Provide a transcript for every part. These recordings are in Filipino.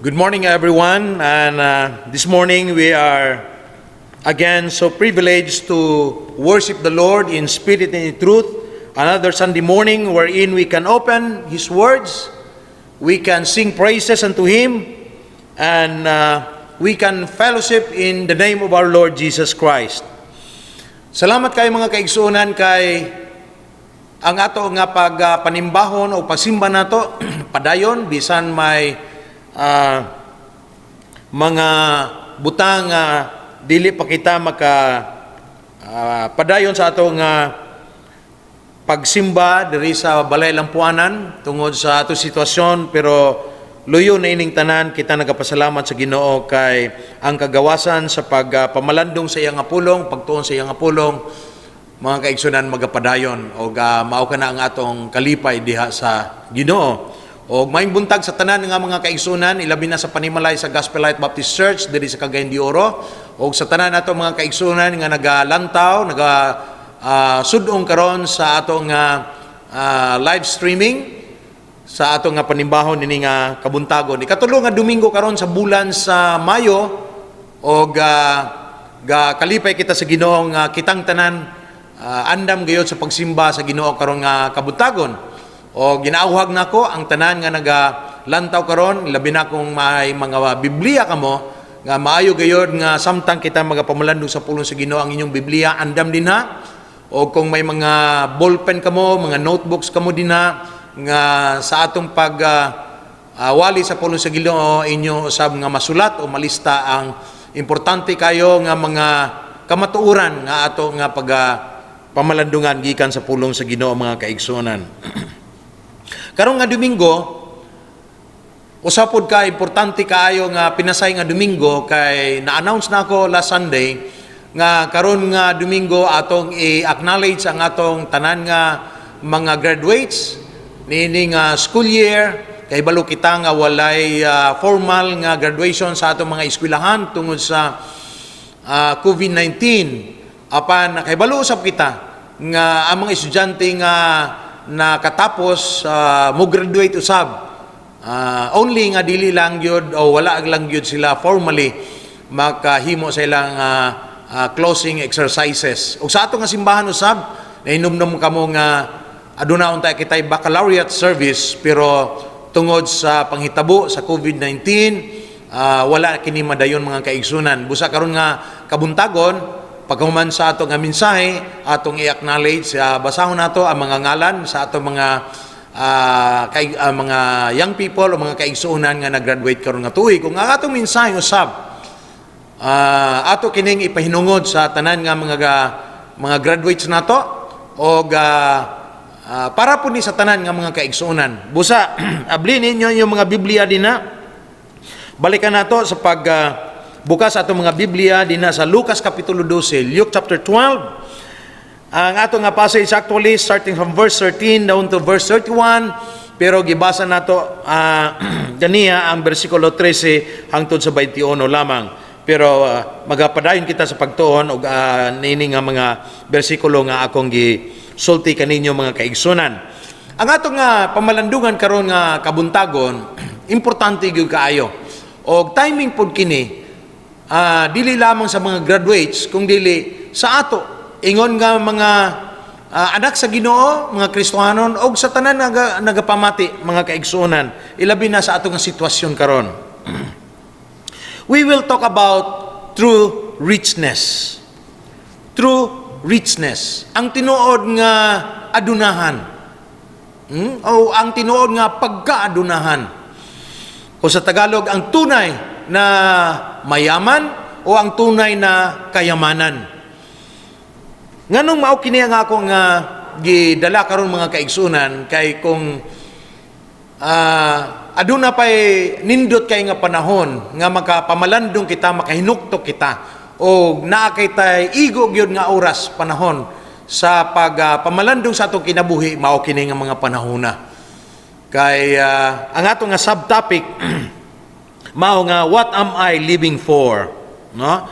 Good morning, everyone. And this morning we are again so privileged to worship the Lord in spirit and in truth. Another Sunday morning wherein we can open His words, we can sing praises unto Him, and we can fellowship in the name of our Lord Jesus Christ. Salamat kayo mga kaigsunan kay ang ato nga pagpanimbahon o pagsimba nato padayon bisan may mga butang dili pa kita padayon sa atong pagsimba diri sa Balay Lampuanan tungod sa ato sitwasyon, pero luyo na ining tanan kita nagapasalamat sa Ginoo kay ang kagawasan sa pagpamalandong sa iyang pulong, pagtuon sa iyang pulong, mga kaigsunan magapadayon o mao ka na ang atong kalipay diha sa Ginoo. O maayong buntag sa tanan nga mga kaigsunan, ilabi na sa panimalay sa Gospel Light Baptist Church diri sa Cagayan de Oro, o sa tanan nato mga kaigsunan nga nagalantaw, sudong karon sa atong live streaming sa atong panimbahon nini nga kabuntagon. Ikatulo nga Domingo karon sa bulan sa Mayo, o kalipay kita sa Ginoo nga kitang tanan andam gayud sa pagsimba sa Ginoo karon nga kabuntagon. O ginauhag nako ang tanan nga nagalantaw karon, labi na kung may mga Biblia kamo nga maayo gayud nga samtang kita magapamalandong sa pulong sa Ginoo ang inyong Biblia andam din ha. O kung may mga ballpen kamo, mga notebooks kamo din ha, nga sa atong wali sa pulong sa Ginoo inyo usab nga masulat o malista ang importante kayo nga mga kamatuoran nga ato nga pamalandungan gikan sa pulong sa Ginoo mga kaigsunan. Karong nga Domingo, usapod ka importante kaayo nga pinasay nga Domingo kay na-announce na ako last Sunday nga karon nga Domingo atong i-acknowledge ang atong tanan nga mga graduates nini nga school year, kay balo kita nga walay formal nga graduation sa atong mga eskwelahan tungod sa COVID-19. Apan kay balo usab kita nga ang mga estudyante nga nakatapos mo graduate usab, only nga dili lang gyud o wala lang gyud sila formally makahimo sa ilang closing exercises. Ug sa ato nga simbahan usab nahinumdum kamo nga aduna unta kitay baccalaureate service, pero tungod sa panghitabo sa COVID-19 wala kini madayon mga kaigsunan. Busa karon nga kabuntagon pagkahuman sa atong mensahe, atong i-acknowledge, basahon nato ang mga ngalan sa atong mga young people o mga kaigsuunan nga nag-graduate karon nga tuig. Kung ang atong mensahe usab, ato kining ipahinungod sa tanan nga mga graduates nato o para po ni sa tanan nga mga kaigsuunan. Busa, abli ninyo yung mga Biblia din na. Balikan nato sa bukas ato mga Biblia din sa Lucas Kapitulo 12, Luke chapter 12. Ang ato nga passage actually starting from verse 13 down to verse 31, pero gibasa nato ganiya ang bersikulo 13 hangtod sa 21 lamang. Pero magapadayon kita sa pagtuon og nini nga mga bersikulo nga akong gisulti kaninyo mga kaigsunan. Ang ato nga pamalandungan karon nga kabuntagon, importante gyud kaayo. Og timing pod kini dili lamang sa mga graduates kung dili sa ato ingon nga mga anak sa Ginoo, mga Kristohanon og sa tanan nagapamati mga kaigsuonan, ilabi na sa ato nga sitwasyon karon. We will talk about true richness. True richness, ang tinuod nga adunahan, o ang tinuod nga pagkaadunahan, o sa Tagalog ang tunay na mayaman o ang tunay na kayamanan. Nganong mao kini ang akong gidala karon mga kaigsunan, kay kung aduna pay nindot kay nga panahon nga makapamalandong kita, makahinuktok kita, o naa kay tay igo gyud nga oras panahon sa pagpamalandong sa atong kinabuhi, mao kini nga mga panahona. Kay ang atong nga subtopic mao nga what am I living for, no?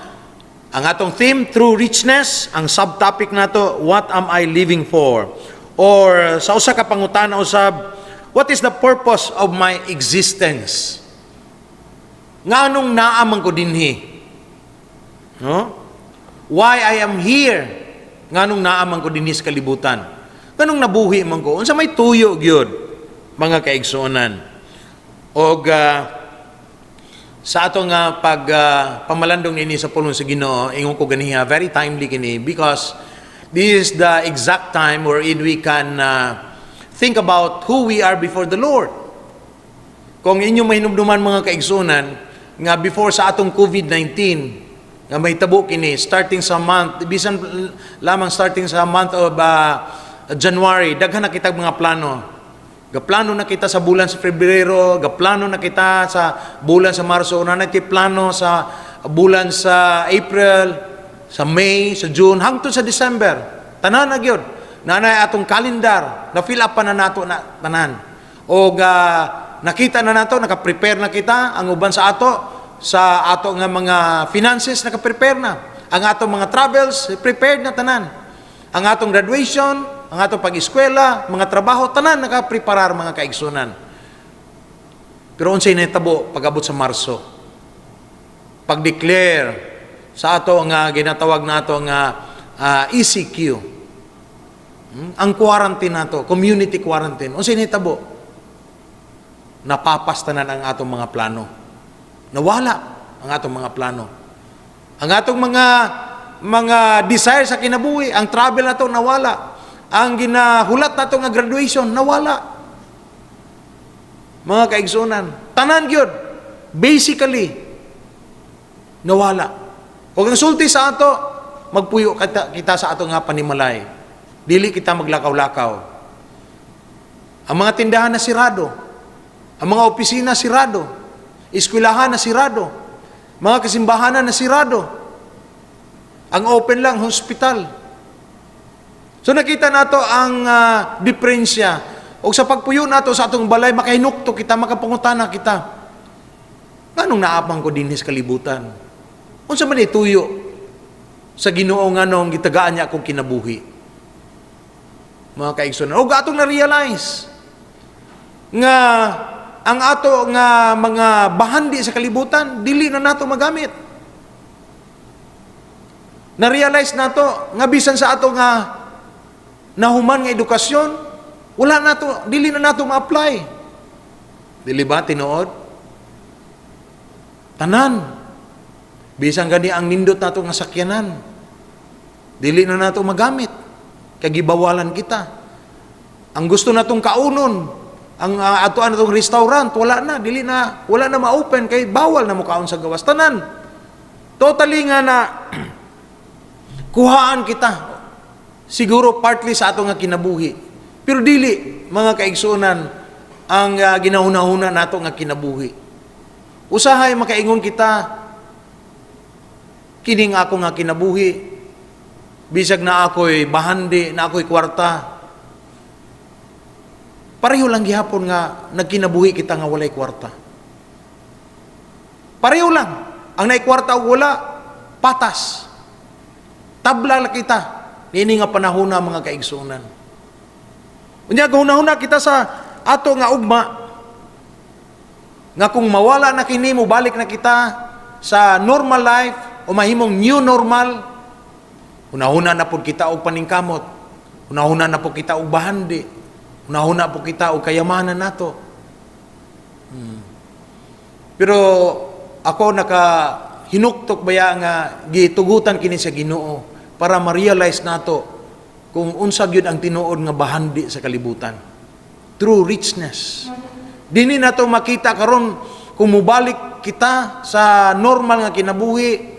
Ang atong theme through richness, ang subtopic nato what am I living for, or sa usa ka pangutana usab, what is the purpose of my existence? Nganong naamang ko dinhi? No? Why I am here? Nganong naamang ko dinhi sa kalibutan? Nganong nabuhi man ko? Unsa may tuyo gyud, mga kaigsuonan. Og sa ato nga pamalandong nini sa pulong sa Ginoo, ingon ko ganiha, very timely kini because this is the exact time wherein we can think about who we are before the Lord. Kung inyo mahinumduman mga kaigsuonan, nga before sa atong COVID-19, nga may tabo kini, starting sa month, bisan lamang starting sa month of January, daghan na kitag mga plano. Gaplano na kita sa bulan sa Pebrero, gaplano na kita sa bulan sa Marso, una na plano sa bulan sa April, sa May, sa June, hangtod sa December. Tanan na gyud. Nanay atong kalendar, na-fill up pa na nato na tanan. O nakita na nato, naka-prepare na kita, ang uban sa ato nga mga finances, naka-prepare na. Ang atong mga travels, prepared na tanan. Ang atong graduation, ang atong pag-eskwela, mga trabaho, tanan naka-preparar mga kaigsunan. Pero unsay nahitabo pag-abot sa Marso? Pag-declare sa ato nga ginatawag nato nga ECQ. Ang quarantine nato, community quarantine. Unsay nahitabo? Napapastanan ang atong mga plano. Nawala ang atong mga plano. Ang atong mga desire sa kinabuhi, ang travel nato nawala. Ang ginahulat nato nga graduation nawala. Mga kaigsunan, tanan gyud basically nawala. Kung ang sulti sa ato, magpuyo kita sa ato nga panimalay. Dili kita maglakaw-lakaw. Ang mga tindahan na sirado, ang mga opisina sirado, eskwelahan na sirado, mga kasimbahanan na sirado. Ang open lang, hospital. So nakita nato ang diferensya. O sa pagpuyo nato sa atong balay, makahinukto kita, makapangutana kita. Nganong naapang ko din sa kalibutan? Unsa man ituyo sa Ginoo nganong gitagaan niya akong kinabuhi? Mga kaigsunan. O atong na-realize nga ang ato nga mga bahandi sa kalibutan, dili na nato magamit. Na-realize nato nga bisan sa ato nga nahuman nga edukasyon, wala nato, dili na nato ma-apply. Dili ba tinuod? Tanan. Bisan gani ang nindot nato nga sakyanan, dili na nato magamit. Kagibawalan kita. Ang gusto natong kaunon, ang atoan natong restaurant, wala na, wala na ma-open kay bawal na mo kaon sa gawas. Tanan. Totally nga na kuhaan kita. Siguro partly sa ato nga kinabuhi. Pero dili, mga kaigsunan, ang ginahuna-huna nato nga kinabuhi. Usahay makaingon kita, kining ako nga kinabuhi, bisag na ako'y bahandi, na ako'y kwarta. Pareho lang gihapon nga nagkinabuhi kita nga walay kwarta. Pareho lang. Ang naikwarta o wala, patas. Tabla lang kita. Nini nga panahon na mga kaigsunan. Unya gahuna-huna kita sa ato nga ugma nga kung mawala na kini mo balik na kita sa normal life o mahimong new normal, hunahuna na po kita og paningkamot, hunahuna na po kita og bahandi, hunahuna po kita og kayamanan nato. Pero ako hinuktok baya nga gitugutan kini sa Ginoo para ma-realize nato kung unsa gyud ang tinuod nga bahandi sa kalibutan. True richness. Dini nato makita karon kung mubalik kita sa normal nga kinabuhi,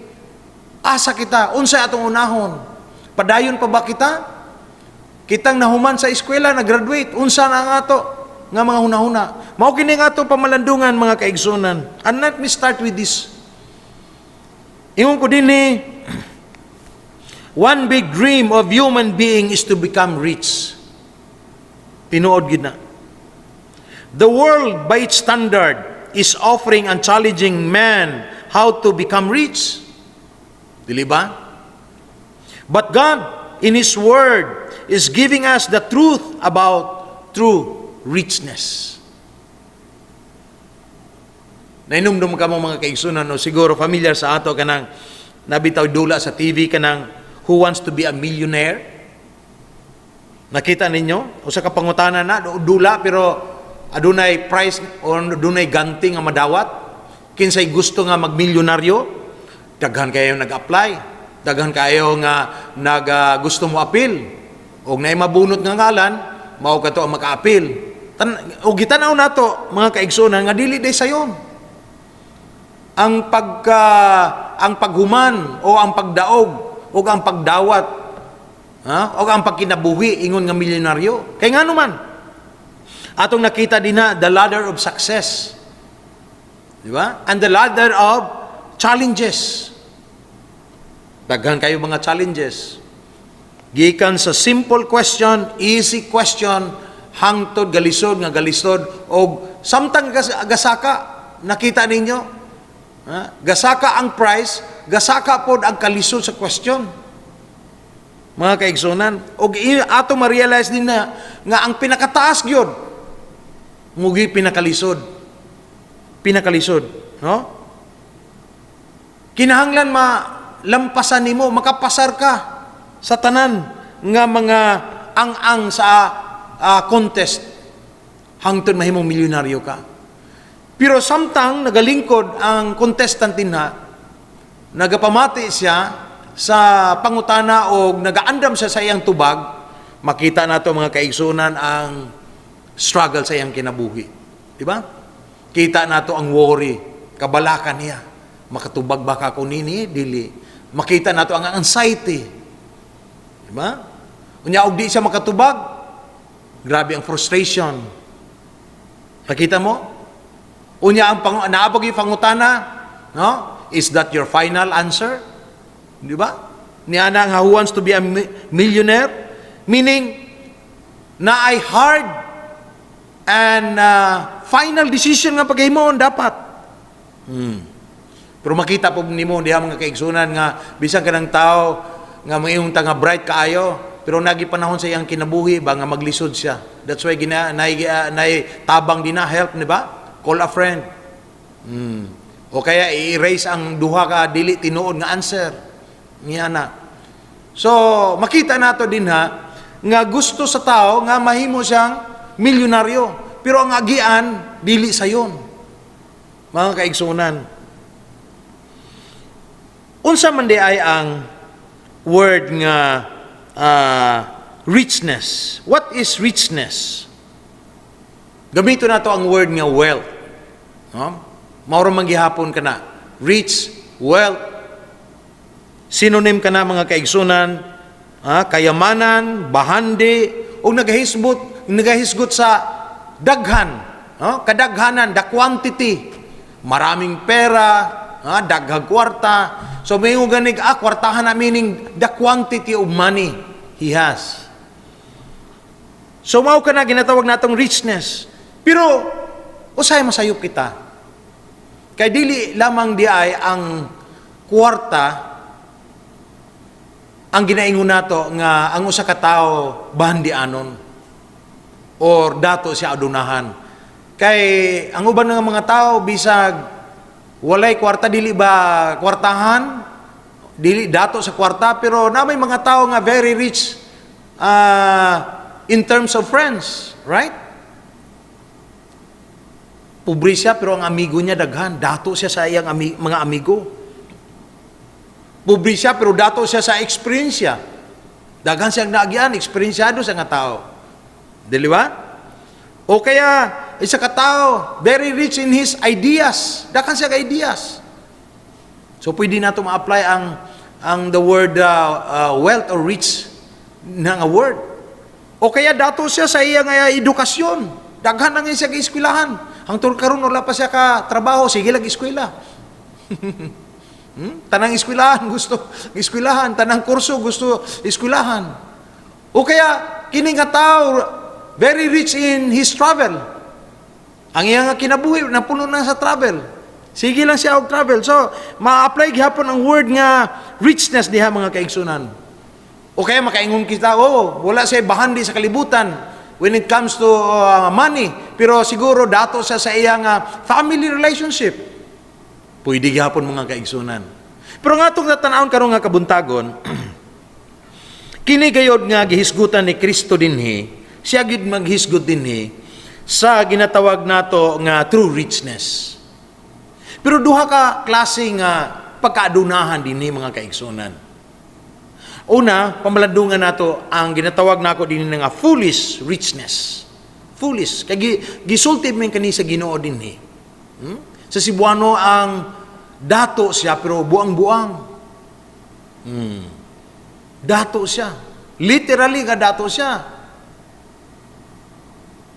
asa kita, unsa atong unahon? Padayon pa ba kita? Kitang nahuman sa eskwela, nag-graduate, unsa na nga ato nga mga hunahuna? Mao kini nga ato pamalandungan mga kaigsunan. And let me start with this. Ingon ko dinhi, one big dream of human being is to become rich. Tinuod gid na. The world, by its standard, is offering and challenging man how to become rich. Dili ba? But God, in His Word, is giving us the truth about true richness. Nainumdum ka mo mga kaigsunan, o siguro familiar sa ato kanang nabitaw dula sa TV kanang Who Wants to be a Millionaire? Nakita ninyo? O sa kapangutana na, dula pero adunay price o adunay ganti nga madawat. Kinsay gusto nga magmilyonaryo, daghan kayo nag-apply. Daghan kayo nga gusto mo appeal. O na mabunot nga ngalan, mao ka to ang maka-appeal. O gitanaw nato mga kaigsunan nga dili day sayon. Ang paghuman o ang pagdaog o ang pagdawat o ang pagkinabuhi ingon nga milyonaryo kay ngano man atong nakita din na the ladder of success, di ba, and the ladder of challenges. Daghan kayo mga challenges gikan sa simple question, easy question, hangtod galisod nga galisod o samtang gasaka. Nakita ninyo, gasaka ang price, gasaka pod ang kalisod sa question. Mga kaigsunan, og ato ma-realize din na nga ang pinakataas gyud mugi pinakalisod. Pinakalisod, no? Kinahanglan lampasan nimo, makapasar ka sa tanan nga mga ang sa contest hangtod mahimong milyonaryo ka. Pero samtang nagalingkod ang contestant na, nagapamati siya sa pangutana o nagaandam siya sa iyang tubag, makita nato mga kaigsunan ang struggle sa iyang kinabuhi. Di ba? Kita nato ang worry, kabalakan niya. Makatubag ba ka kunini? Dili. Makita nato ang anxiety. Di ba? Unya og di siya makatubag, grabe ang frustration. Nakita mo? Unya ang naabog yung pangutana, no? Is that your final answer? Di ba? Niya na nga who wants to be a millionaire? Meaning, na ay hard and final decision nga paghimon dapat. Pero makita po nimo diha mga kaigsunan nga bisan ka ng tao nga mayong nga bright kaayo, pero nagi panahon sa iyang kinabuhi ba nga maglisod siya. That's why tabang din na help, di ba? Call a friend. O kaya i-erase ang duha ka dili tinuod nga answer. Niya na. So, makita nato din nga gusto sa tao nga mahimo siyang milyonaryo. Pero ang agian, dili sayon. Mga kaigsunan. Unsa man di ay ang word nga richness. What is richness? Gamito nato ang word nga wealth. Mauro manggihapon ka na. Rich, wealth. Synonym ka na mga kaigsunan, kayamanan, bahandi, o nagahisgot sa daghan. Kadaghanan, the quantity. Maraming pera, daghang kwarta. So may ganig, kwartahan na meaning the quantity of money he has. So mao ka na ginatawag natong richness. Pero, usay masayop kita. Kay dili lamang di ay ang kwarta ang ginaingon nato nga ang usa ka tawo bahandianon or dato siya adunahan. Kay ang uban nga mga tao bisag walay kwarta, dili ba kwartahan, dili dato sa kwarta, pero na may mga tao nga very rich in terms of friends, right? Pobre siya pero ang amigo niya daghan, dato siya sa iyang mga amigo. Pobre siya pero dato siya sa eksperyensya. Daghan siyang naagian, eksperensyado sa nga tao. Dili ba? O kaya isa ka tao very rich in his ideas. Daghan siya ka ideas. So pwede nato ma-apply ang the word wealth or rich na nga word. O kaya dato siya sa iyang edukasyon. Daghan na nga siya ka-eskwelahan. Hangtod karon wala pa siya ka trabaho, sige lang eskwela. Tanang eskwelahan gusto eskwelahan, tanang kurso gusto eskwelahan. O kaya kini nga tao very rich in his travel. Ang iyang kinabuhi napuno na sa travel. Sige lang siya og travel. So, ma-apply gihapon ang word nga richness diha mga kaigsunan. O kaya makaingon kita, wala siya bahandi sa kalibutan when it comes to money, pero siguro dato sa iyang family relationship. Pwede gihapon mga kaigsunan. Pero nga itong natanahon karon nga kabuntagon, kini gayod nga gihisgutan ni Kristo dinhi, siya gid maghisgot dinhi sa ginatawag nato nga true richness. Pero duha ka klase nga pagkaadunahan dinhi mga kaigsunan. Una, pamalandungan nato ang ginatawag nako dinhi nga foolish richness. Foolish kay gisulti man kani sa Ginoo dinhi. Sa Cebuano ang dato siya pero buang-buang. Dato siya. Literally nga dato siya.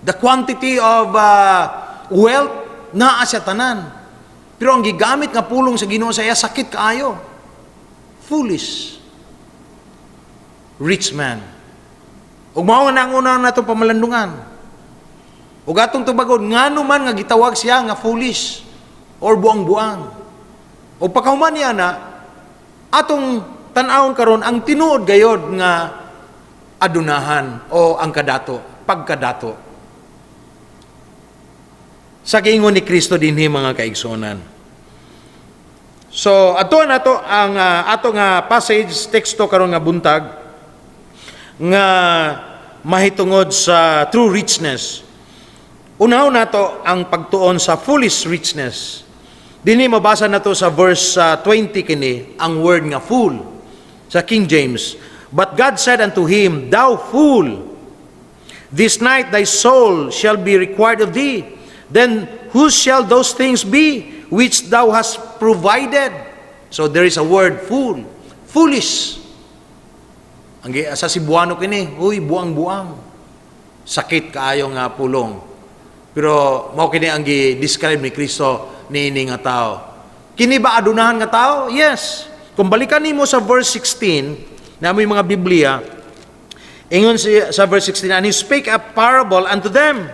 The quantity of wealth naa siya tanan. Pero ang gigamit nga pulong sa Ginoo sa iya sakit kaayo. Foolish. Rich man. Ug mao nga una nato pamalandungan. Ug atong tubagod ngano man nga gitawag siya nga foolish or buang-buang. O pagkahuman niya na, atong tanawon karon ang tinuod gayod nga adunahan o ang kadato, pagkadato. Sa giingon ni Kristo dinhi mga kaigsunan. So, ato nato ang ato nga passage teksto karon nga buntag nga mahitungod sa true richness. Unaw nato ang pagtuon sa foolish richness. Dini mabasa na to sa verse 20 kini, ang word nga fool. Sa King James, "But God said unto him, Thou fool, this night thy soul shall be required of thee. Then whose shall those things be which thou hast provided?" So there is a word, fool. Foolish. Sa Cebuano kini, huy, buang-buang. Sakit kaayo nga pulong. Pero mao kini ang gi-describe ni Kristo niini nga tao. Kini ba adunahan nga tao? Yes. Kung balikan nimo sa verse 16, na may mga Biblia, ingon sa verse 16, "And he spake a parable unto them,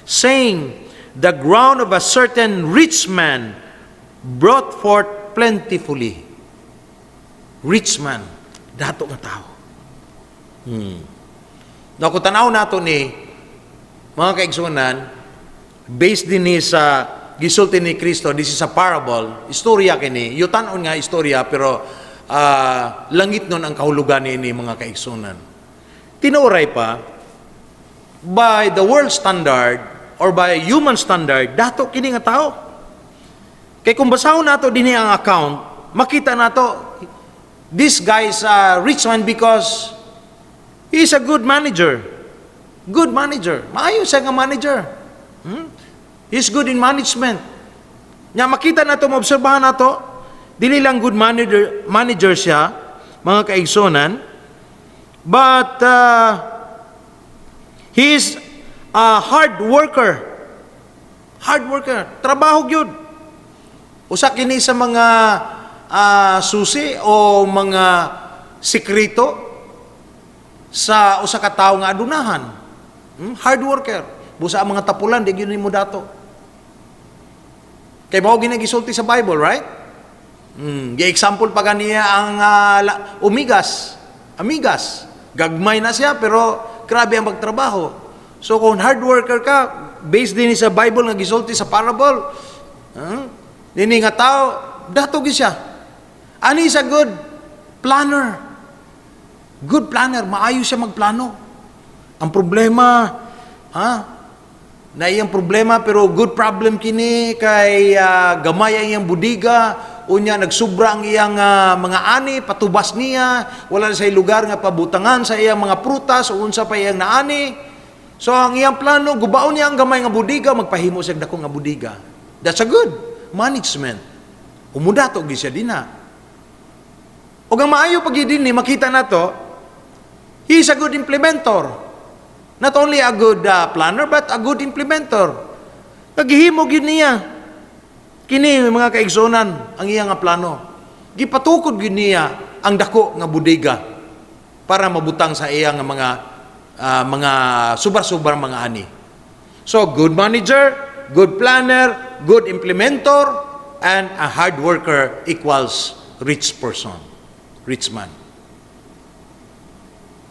saying, The ground of a certain rich man brought forth plentifully." Rich man, dato nga tao. Na kung tanaw nato ni mga kaigsunan, based din ni sa gisulti ni Kristo, this is a parable, istorya kini, yutan-on nga istorya, pero langit nun ang kahulugan ni mga kaigsunan. Tinuray pa, by the world standard, or by human standard, dato kini nga tao. Kay kung basahon nato dinhi ang account, makita nato, this guy is a rich man because he is a good manager. Good manager. Maayo siya nga manager. He's good in management. Nya makita nato, maobserbahan nato, dili lang good manager siya, mga kaigsonan, but he is a hard worker. Hard worker. Trabaho gyud. Usa kini sa mga susi o mga sekreto sa usa ka tawo nga adunahan. Hard worker. Busa ang mga tapulan, di gyud nimo dato. Kay mao ginagisulti sa Bible, right? Gi-example pa ganiya ang amigas. Gagmay na siya pero grabe ang pagtrabaho. So kung hard worker ka, based din sa Bible nga gisulti sa parable, dini nga tao, dato gyud siya. Ani is a good planner. Good planner, maayo siya magplano. Ang problema, na iyang problema pero good problem kini kay gamay ang iyang budiga, unya nagsubra ang iyang mga ani, patubas niya, wala na sa lugar nga pabutangan sa iyang mga prutas o unsa pa iyang naani. So ang iyang plano, gubaon niya ang gamay nga budiga, magpahimo siya dako nga budiga. That's a good management. Umudato gyud siya dinha. Og ang maayo pag dinhi makita nato, he is a good implementer. Not only a good planner, but a good implementer. Naghihimo gyud niya. Kini mga kaigsonan ang iya nga plano. Gipatukod gyud niya ang dako nga budiga para mabutang sa iya nga mga subar-subar mga ani. So, good manager, good planner, good implementer, and a hard worker equals rich person. Rich man.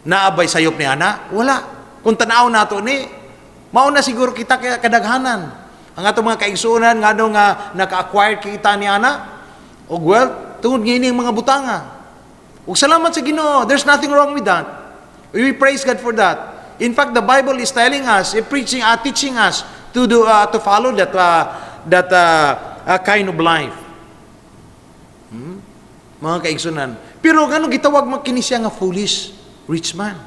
Naabay sayop ni ana? Wala. Kung tanaw nato ni, mauna siguro kita kadaghanan. Ang atong mga kaigsuonan nga nga naka-acquire kita ni ana og wealth tungod ngini mga butanga. Ug salamat sa Ginoo. There's nothing wrong with that. We praise God for that. In fact, the Bible is telling us, teaching us to follow that kind of life. Mga kaigsunan. Pero gano gitawag kini siya nga foolish rich man?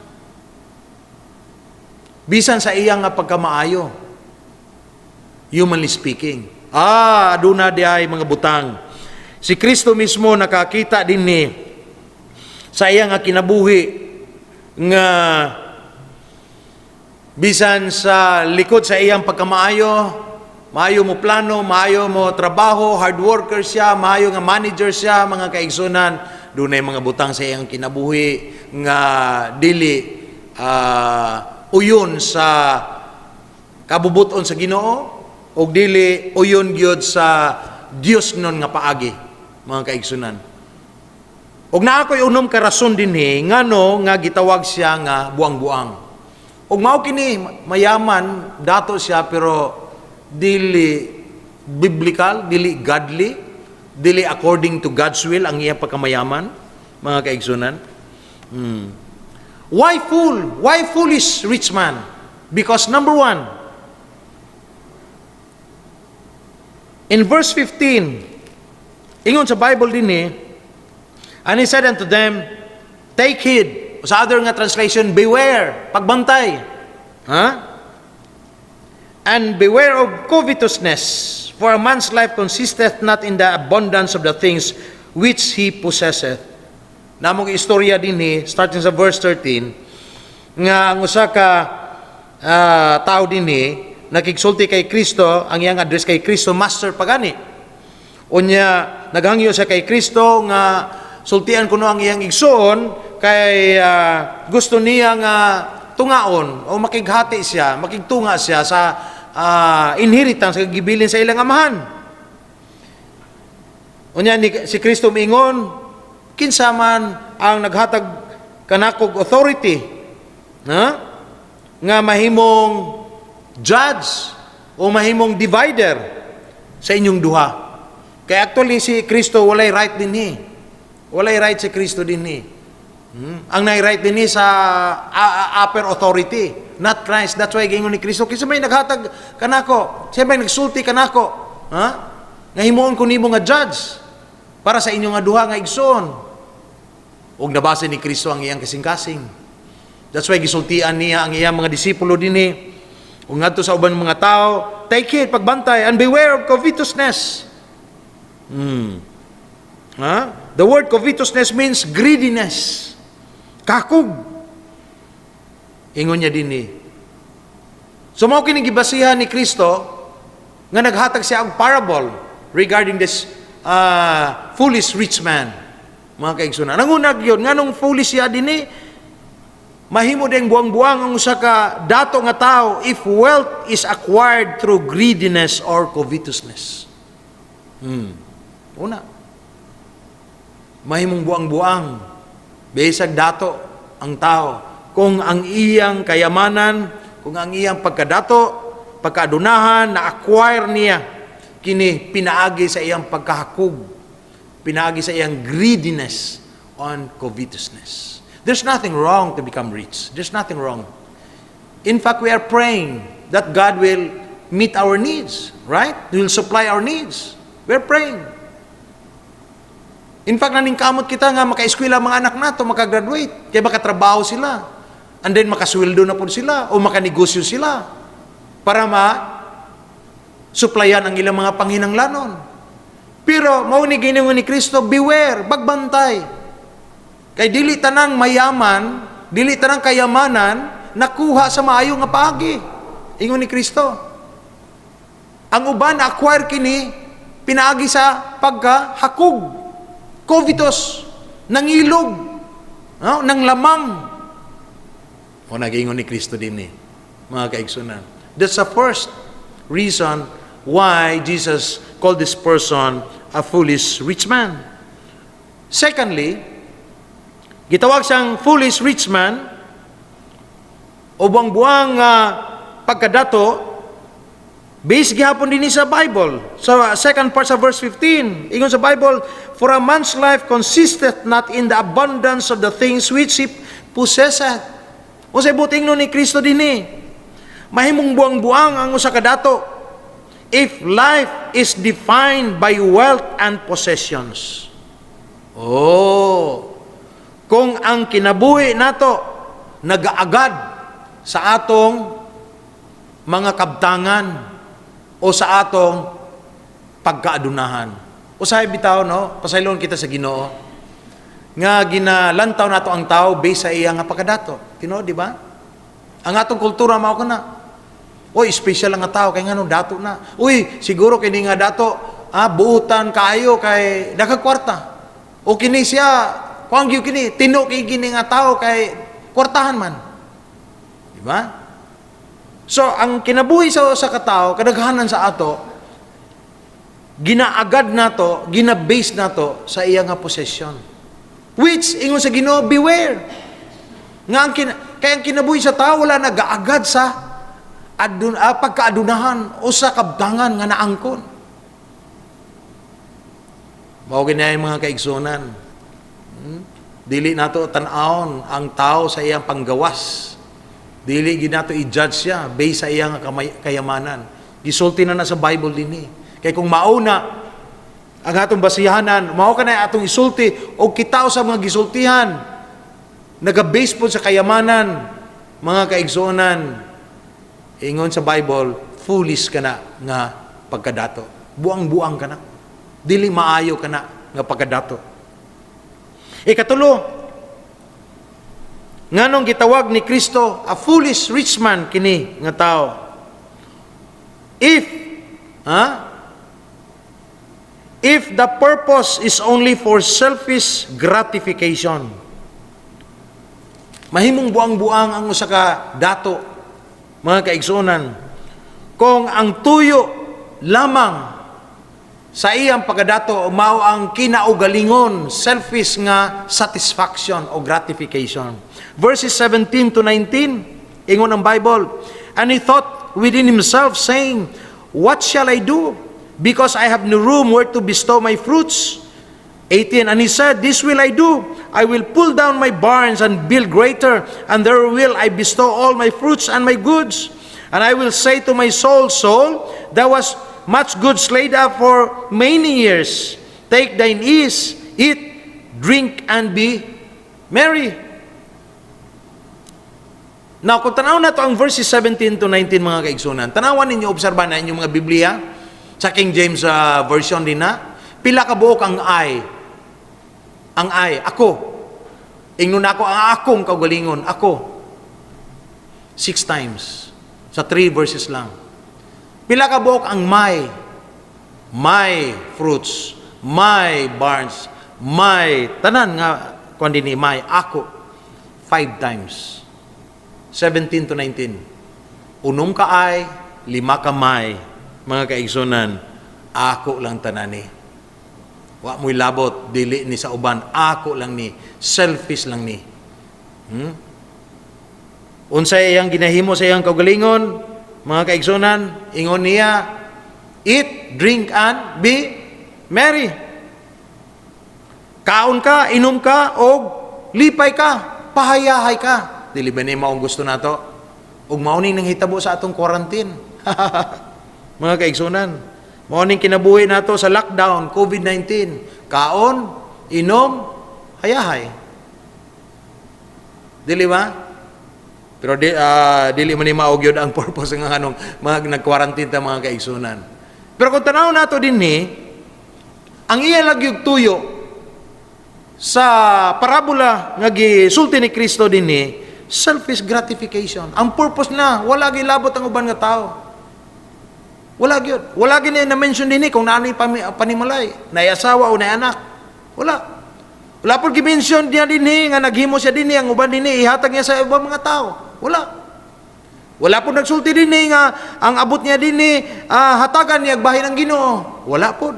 Bisan sa iyang nga pagkamaayo, humanly speaking. Aduna di ay mga butang. Si Kristo mismo nakakita din ni sa iyang nga kinabuhi nga bisan sa likod sa iyang pagkamaayo, maayo mo plano, maayo mo trabaho, hard worker siya, maayo nga manager siya, mga kaigsunan, dunay mga butang sa iyang kinabuhi nga dili uyon sa kabubuton sa Ginoo og dili uyon gyud sa Dios non nga paagi, mga kaigsunan. Og naa ko'y unom ka rason dinhi ngano nga gitawag siya nga buang-buang. Og mao kini mayaman dato siya pero dili biblical, dili godly, dili according to God's will ang iyang pagkamayaman, mga kaigsunan. Why fool? Why foolish rich man? Because number one, in verse 15, ingon sa Bible din and he said unto them, take heed. Sa other nga translation, beware, pagbantay. And beware of covetousness, for a man's life consisteth not in the abundance of the things which he possesseth. Namong istorya din starting sa verse 13, nga ang usa ka tao din nakigsulti kay Kristo, ang iyang address kay Kristo, master pagani. Unya, naghangyo siya kay Kristo nga sultian kuno ang iyang igsoon kay gusto niya nga tungaon o makighati siya, makigtunga siya sa inheritance nga gibilin sa ilang amahan. Unya si Kristo miingon, kinsa man ang naghatag kanakog authority nga mahimong judge o mahimong divider sa inyong duha. Kaya actually si Kristo walay right din Walay right si Kristo din Ang nai-right din sa upper authority, not Christ. That's why gingon ni Kristo, kinsa may naghatag kanako, siya may nagsulti kanako, nga himuon ko nimo nga judge para sa inyo nga duha nga igsoon. Og nabasa ni Kristo ang iyang kasing-kasing. That's why gisultian niya ang iyang mga disipulo din ug ngadto sa uban mga tao, take heed, pagbantay, and beware of covetousness. The word covetousness means greediness. Kakog. Ingon niya din So mao kini gibasihan ni Kristo nga naghatag siya og parable regarding this foolish rich man. Mga kaigsunan. Nangunag yun, nganong foolish siya din mahimo ding buang-buang ang usa ka dato nga tao if wealth is acquired through greediness or covetousness. Una, mahimong buang-buang bisag dato ang tao kung ang iyang kayamanan, kung ang iyang pagkadato, pagkaadunahan na-acquire niya kini pinaagi sa iyang pagkahakog, pinaagi sa iyang greediness on covetousness. There's nothing wrong to become rich. There's nothing wrong. In fact, we are praying that God will meet our needs, right? He will supply our needs. We're praying. In fact, naningkamot kita nga maka-eskwela mga anak nato, maka-graduate, kaya makatrabaho sila. And then makasweldo na po sila o makanegosyo sila para supplyan ang ilang mga panghinanglanon. Pero mao ni Ginoo ni Kristo, beware, bagbantay. Kay dili tanang mayaman, dili tanang kayamanan nakuha sa maayo nga paagi. Ingon ni Kristo. Ang uban na-acquire kini pinaagi sa pagkahakog, covetous, nangilog, nang lamang. O nag-ingon ni Kristo din mga kaigsunan. That's the first reason why Jesus called this person a foolish rich man. Secondly, gitawag siyang foolish rich man o buang-buang pagkadato Based gihapon din sa Bible. Sa second part sa verse 15, ingon sa Bible, "For a man's life consisteth not in the abundance of the things which he possesseth." O sa buting ni Kristo dinhi, mahimong buang-buang ang usa ka dato if life is defined by wealth and possessions. Kung ang kinabuhi nato nagaagad sa atong mga kabtangan o sa atong pagkaadunahan. Usahay bitaw, no? Pasaylon kita sa Ginoo nga ginalantaw nato ang tao based sa iya nga pagkadato. Tino, di ba? Ang atong kultura mao kana. Uy, special lang nga tao kay ngano dato na. Uy, siguro kini nga dato, buutan kaayo kay daghang kwarta. O kini siya, kuang gyud kini, tino kay gini nga tao kay kwartahan man. Di ba? So, ang kinabuhi sa katao, kadaghanan sa ato, ginaagad nato, ginabase nato sa iya nga possession. Which, ingon sa Ginoo, beware. Kaya ang kinabuhi sa tao, wala nagaagad sa pagkaadunahan o sa kabtangan nga naangkon. Mao ginay mga kaigsunan. Dili nato tan-awon ang tao sa iyang panggawas. Dili ginato i-judge siya based sa iyang kayamanan. Gisulti na sa Bible dinhi. Kay kung mauna ang atong basihanan, mao kana atong isulti o kita sa mga gisultihan naga-base po sa kayamanan, mga kaigsunan. Ingon sa Bible, foolish kana nga pagkadato. Buang-buang kana. Dili maayo kana nga pagkadato. Ikatulo, nganong gitawag ni Kristo a foolish rich man kini nga tao. If the purpose is only for selfish gratification. Mahimong buang-buang ang usa ka dato, mga kaigsunan. Kung ang tuyo lamang sa iyang pagkadato mao ang kinaugalingon, selfish nga satisfaction o gratification. Verses 17 to 19, ingon ang Bible, "And he thought within himself, saying, What shall I do? Because I have no room where to bestow my fruits." 18, "And he said, This will I do. I will pull down my barns and build greater, and there will I bestow all my fruits and my goods. And I will say to my soul, Soul, there was much goods laid up for many years. Take thine ease, eat, drink, and be merry." Now, kung tanaw na to ang verses 17 to 19, mga kaigsunan, tanawan ninyo, obserbahan na inyong mga Biblia, sa King James version din na, pila ka buok ang I. Ang I, ako. Ingnon ako, ang akong kaugalingon, ako. 6 times. Sa 3 verses lang. Pila ka buok ang my fruits, my barns, my, tanan nga, kung din ni my, ako. 5 times. 17 to 19. Unong ka ay, 5 ka may, mga kaigsunan, ako lang tanani. Wa mo'y labot, dili ni sa uban, ako lang ni, selfish lang ni. Unsay iyang ginahimo sa iyang kaugalingon, mga kaigsunan, ingon niya, eat, drink, and be merry. Kaon ka, inom ka, o lipay ka, pahayahay ka. Dili ba ni maong gusto nato? Ug mauning nang hitabo sa atong quarantine. Mga kaigsunan, mauning kinabuhi nato sa lockdown, COVID-19. Kaon, inom, hayahay. Dili ba? Pero dili man ni maog yun ang purpose ng anong mga nag-quarantine ta, mga kaigsunan. Pero kung tanaw nato dinhi, ang iya lagyog tuyo sa parabola nga gisulti ni Kristo dinhi, selfish gratification. Ang purpose na, wala gilabot ang uban nga tao. Wala gyud. Wala gini na mention dinhi kung naani panimalay, nay asawa o nay anak. Wala. Wala po gi-mention niya dinhi nga naghimo siya dinhi ang uban dinhi ihatag niya sa ubang mga tao. Wala. Wala po nagsulti dinhi nga ang abot niya dinhi hatagan niya bahin ng Ginoo. Wala po.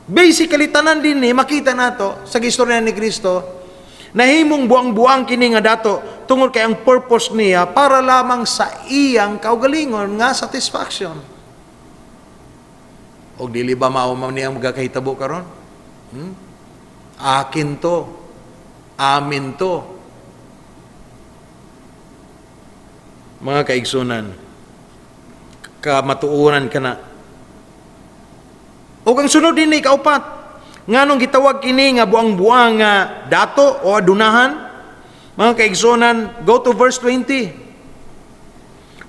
Basically tanan dinhi makita nato sa istorya ni Kristo. Nahimong buang-buang kini nga dato tungod kay ang purpose niya para lamang sa iyang kaugalingon nga satisfaction. O dili ba mao man niya magakahitabo karon? Akin to. Amin to. Mga kaigsunan, kamatuuran ka na. O kang sunod din ikaupat, nganong gitawag kini nga buang-buang nga dato o adunahan? Mga kaigsunan, go to verse 20.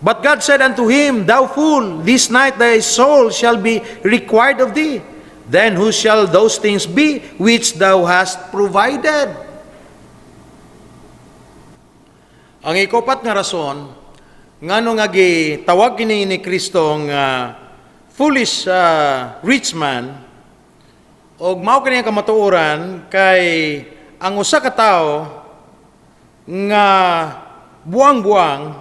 But God said unto him, Thou fool, this night thy soul shall be required of thee. Then who shall those things be which thou hast provided? Ang ikopat nga rason, ngano nga gitawag kini ni Kristo nga foolish rich man, og mao kani kamatuoran kay ang usa ka tawo nga buang-buang,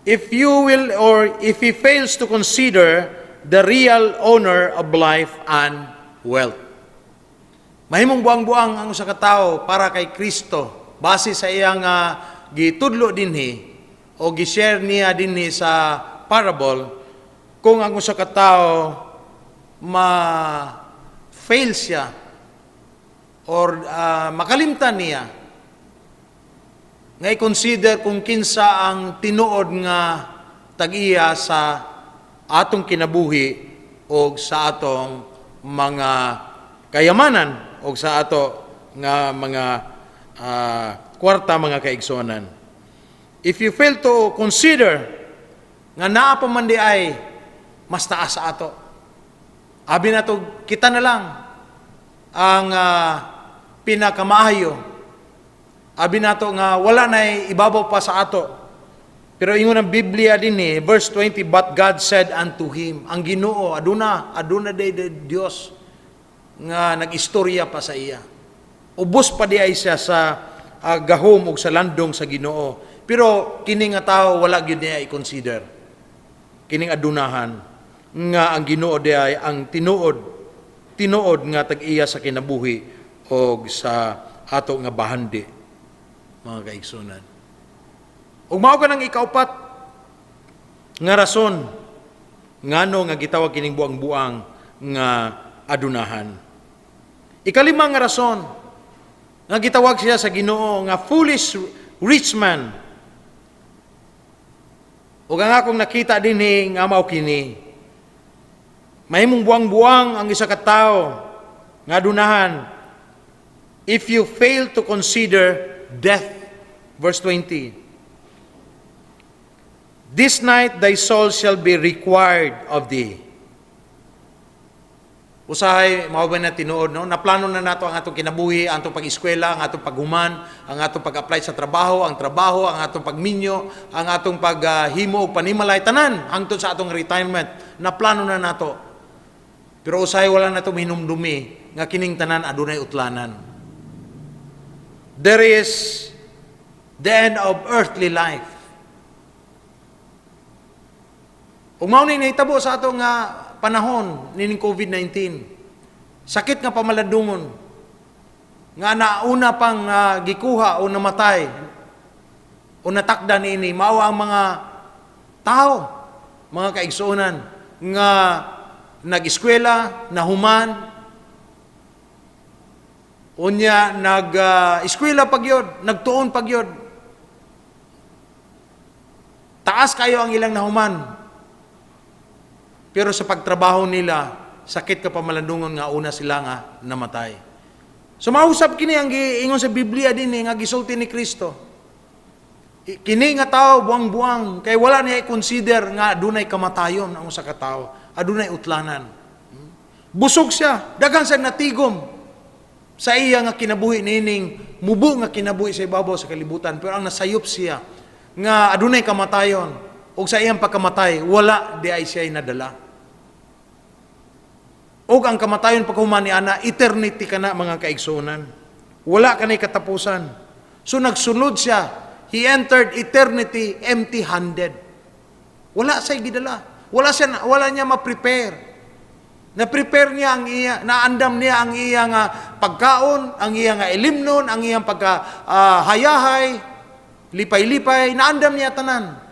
if you will or if he fails to consider the real owner of life and wealth. Mahimong buang-buang ang usa ka tawo para kay Kristo base sa iyang gitudlo dinhi o gi-share niya dinhi sa parable. Kung ang usa ka tawo ma-fail siya or makalimtan niya nga i-consider kung kinsa ang tinuod nga tag-iya sa atong kinabuhi o sa atong mga kayamanan o sa ato nga mga kwarta, mga kaigsonan. If you fail to consider nga naa pa man di ay mas taas sa ato, abi na to kita na lang ang pinakamaayo, abi na to nga wala na ibabaw pa sa ato. Pero ingon ang Biblia din verse 20, But God said unto him, ang Ginoo aduna day Dios nga nag-istorya pa sa iya. Ubos pa di ay siya sa gahom ug sa landong sa Ginoo. Pero kini nga tao wala gyud niya i-consider. Kining adunahan nga ang Ginoo di ay ang tinuod nga tag-iya sa kinabuhi o sa ato nga bahandi, mga kaigsunan. Ug mao ka nang ikaupat nga rason ngano nga gitawag kining buang-buang nga adunahan. Ikalima nga rason nga gitawag siya sa Ginoo nga foolish rich man. Ug ang akong nakita dinhi nga mao kini, mahimong buang-buang ang isa ka tawo nga adunahan if you fail to consider death. Verse 20. This night thy soul shall be required of thee. Usahay, mao ba na tinuod, no? Naplano na nato ang atong kinabuhi, ang atong pag-eskwela, ang atong paghuman, ang atong pag-apply sa trabaho, ang atong pagminyo, ang atong paghimo o panimalay, tanan, hangtod sa atong retirement. Naplano na nato. Pero usahay, wala na ito hinumdumi, nga kining tanan adunay utlanan. There is the end of earthly life. Kung mao ni nahitabo sa atong panahon nining COVID-19, sakit nga pamalandungon, nga nauna pang gikuha o namatay o natakda niini, mao ang mga tao, mga kaigsuonan, nga nag-eskwela, nahuman, unya nag-eskwela pagyod, nagtuon pagyod. Taas kayo ang ilang nahuman. Pero sa pagtrabaho nila, sakit ka pamalandungon nga una sila nga namatay. So mausap kini ang giingon sa Biblia din nga gisulti ni Kristo. Kini nga tao buang-buang kay wala niya i-consider nga adunay kamatayon ang usa ka tawo, adunay utlanan. Busog siya, daghan siya natigom sa iya nga kinabuhi nining mubo nga kinabuhi sa ibabaw sa kalibutan, pero ang nasayop siya nga adunay kamatayon. O sa iyang pagkamatay, wala di ay siya nadala. O ang kamatayon paghuman ni ana, eternity ka na, mga kaigsunan. Wala ka na katapusan. So nagsunod siya. He entered eternity empty-handed. Wala siya gidala. Wala niya ma-prepare. Na-prepare niya ang iya, naandam niya ang iyang pagkaon, ang iyang ilimnon, ang iyang pagkahayahay, lipay-lipay, naandam niya tanan.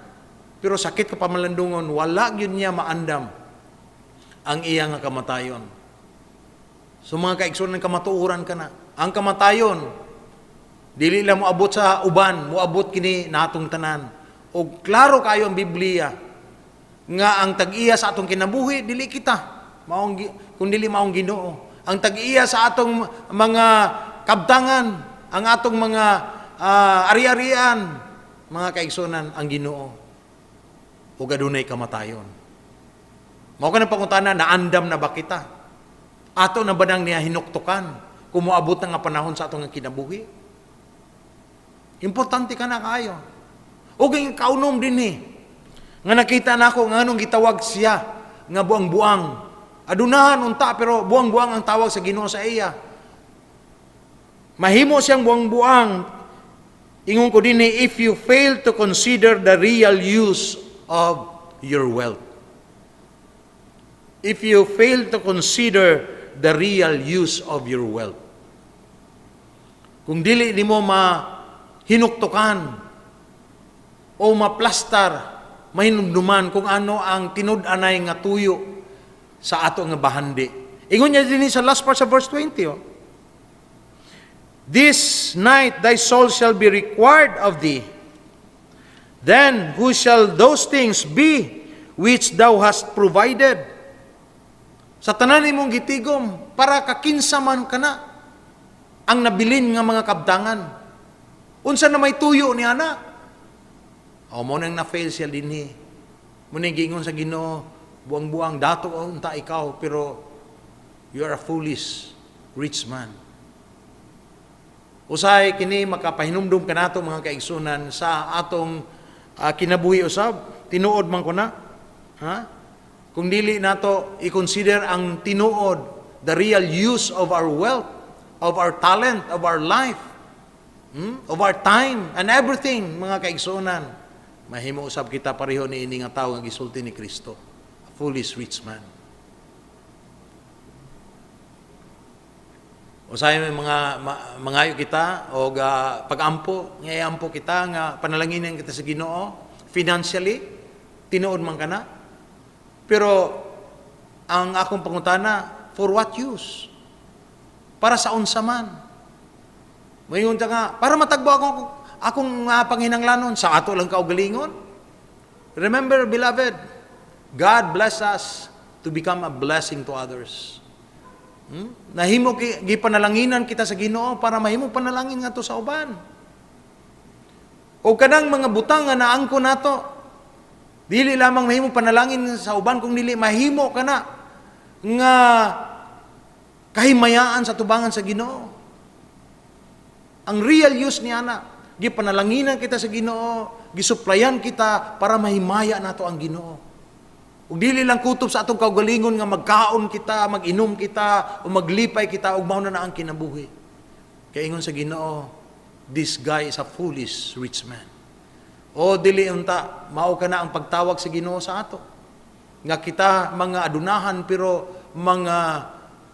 Pero sakit ka pamalandungon, wala yun niya maandam. ang iya nga kamatayon. So mga kaigsunan, kamatuoran ka na. Ang kamatayon, dili lang moabot sa uban, moabot kini natong tanan. O klaro kayo ang Biblia, nga ang tag-iya sa atong kinabuhi, dili kita, kung dili maong Ginoo. Ang tag-iya sa atong mga kabtangan, ang atong mga ari-arian, mga kaigsunan, ang Ginoo. O gadunay kamatayon. Mao ka na pangutana, naandam na ba kita? Ato na ba nang niya hinuktukan kung moabot na nga panahon sa atong kinabuhi? Importante ka na kayo. O kayong kaunom din nga nakita na ako nga anong gitawag siya nga buang-buang. Adunahan unta pero buang-buang ang tawag sa Ginoo sa iya. Mahimo siyang buang-buang. Ingon ko din if you fail to consider the real use of your wealth. If you fail to consider the real use of your wealth. Kung dili nimo hinuktukan o maplastar, mahinumduman kung ano ang tinud-anay nga tuyo sa ato nga bahandi. Ingon niya din sa last part sa verse 20. This night thy soul shall be required of thee. Then who shall those things be which thou hast provided? Sa tanan imong gitigom, para kakinsa man kana ang nabilin nga mga kabtangan. Unsa na may tuyo ni ana? O mo nang na-fail siya dinhi. Mo nang gingon sa Ginoo, buang-buang dato unta ikaw, pero you are a foolish rich man. Usay kini makapahinumdum kanato mga kaigsunan sa atong kinabuhi usab. Tinuod man ko na. Ha? Kung dili nato i-consider ang tinuod, the real use of our wealth, of our talent, of our life, of our time, and everything, mga kaigsunan, mahimo usab kita pareho ni ini nga tawo nga gisulti ni Kristo, a foolish rich man. Usay mangayo kita o pag-ampo, ngayampo kita nga panalanginin kita sa Ginoo financially, tinuod man kana. Pero ang akong pangutana, for what use? Para sa unsa man? Mayon ta nga, para matagbo akong panghinanglanon sa ato lang kaugalingon. Remember, beloved, God bless us to become a blessing to others. Nahimo gipanalanginan kita sa Ginoo para mahimo panalangin nga to sa uban. O kanang mga butang nga naangko nato, dili lamang mahimo panalangin sa uban kung dili mahimo kana nga kahimayaan sa tubangan sa Ginoo. Ang real use niya na, gipanalanginan kita sa Ginoo, gisuplayan kita para mahimaya nato ang Ginoo. Ug dili lang kutob sa atong kaugalingon nga magkaon kita, mag-inom kita, o maglipay kita, ug mao na ang kinabuhi. Kaya ingon sa Ginoo, this guy is a foolish rich man. O dili unta, mao ka na ang pagtawag sa Ginoo sa ato. Nga kita mga adunahan, pero mga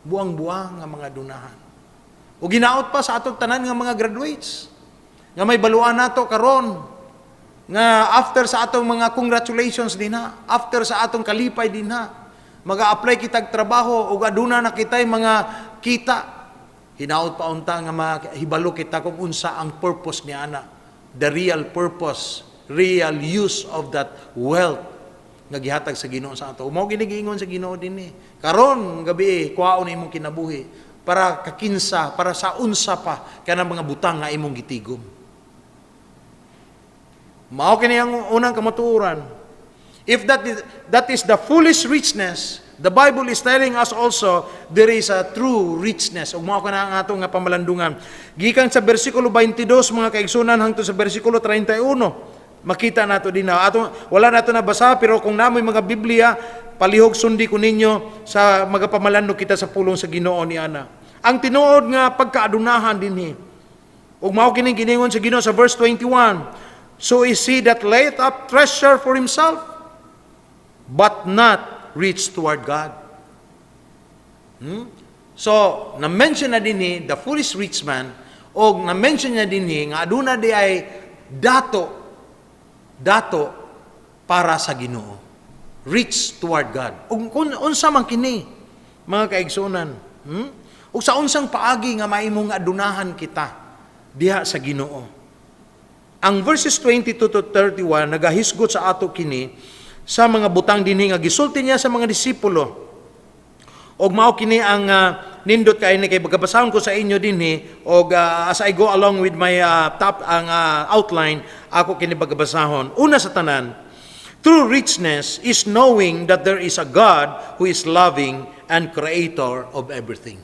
buang-buang nga mga adunahan. O ginaot pa sa atong tanan nga mga graduates, nga may baluan nato karon, nga after sa atong mga congratulations din ha, after sa atong kalipay din ha, mag-a-apply kitag trabaho o aduna na kitay mga kita, hinaot pa unta nga mahibalo kita kung unsa ang purpose ni ana, the real purpose, real use of that wealth nga gihatag sa Ginoo sa ato. Mao ginigingon sa Ginoo dinhi. Karon gabi kuhaon imong kinabuhi para kakinsa, para sa unsa pa kanang mga butang nga imong gitigom. Mao kini ang unang kamatuoran. If that is the foolish richness, the Bible is telling us also there is a true richness. Ug mao kana ang ato nga pamalandungan. Gikan sa bersikulo 22 mga kaigsunan hangtod sa bersikulo 31, makita nato din na wala nato na basa, pero kung namoy mga Biblia, palihog sundi ko ninyo sa magapamalandong kita sa pulong sa Ginoo ni ana. Ang tinuod nga pagkaadunahan dinhi. Ug mao kini giningon sa Ginoo sa verse 21. So is he that layeth up treasure for himself, but not rich toward God. So, na-mention na din the foolish rich man, o na-mention na din nga aduna di ay dato para sa Ginoo. reach toward God. Ug kung unsa man kini, mga kaigsuonan, ug sa unsang paagi nga maimong adunahan kita diha sa Ginoo. Ang verses 22 to 31 nagahisgot sa ato kini sa mga butang dinhi nga gisulti niya sa mga disipulo. Og mao kini ang nindot kay ni kay bagabasahon ko sa inyo dinhi og as I go along with my outline, ako kini bagabasahon. Una sa tanan, true richness is knowing that there is a God who is loving and creator of everything.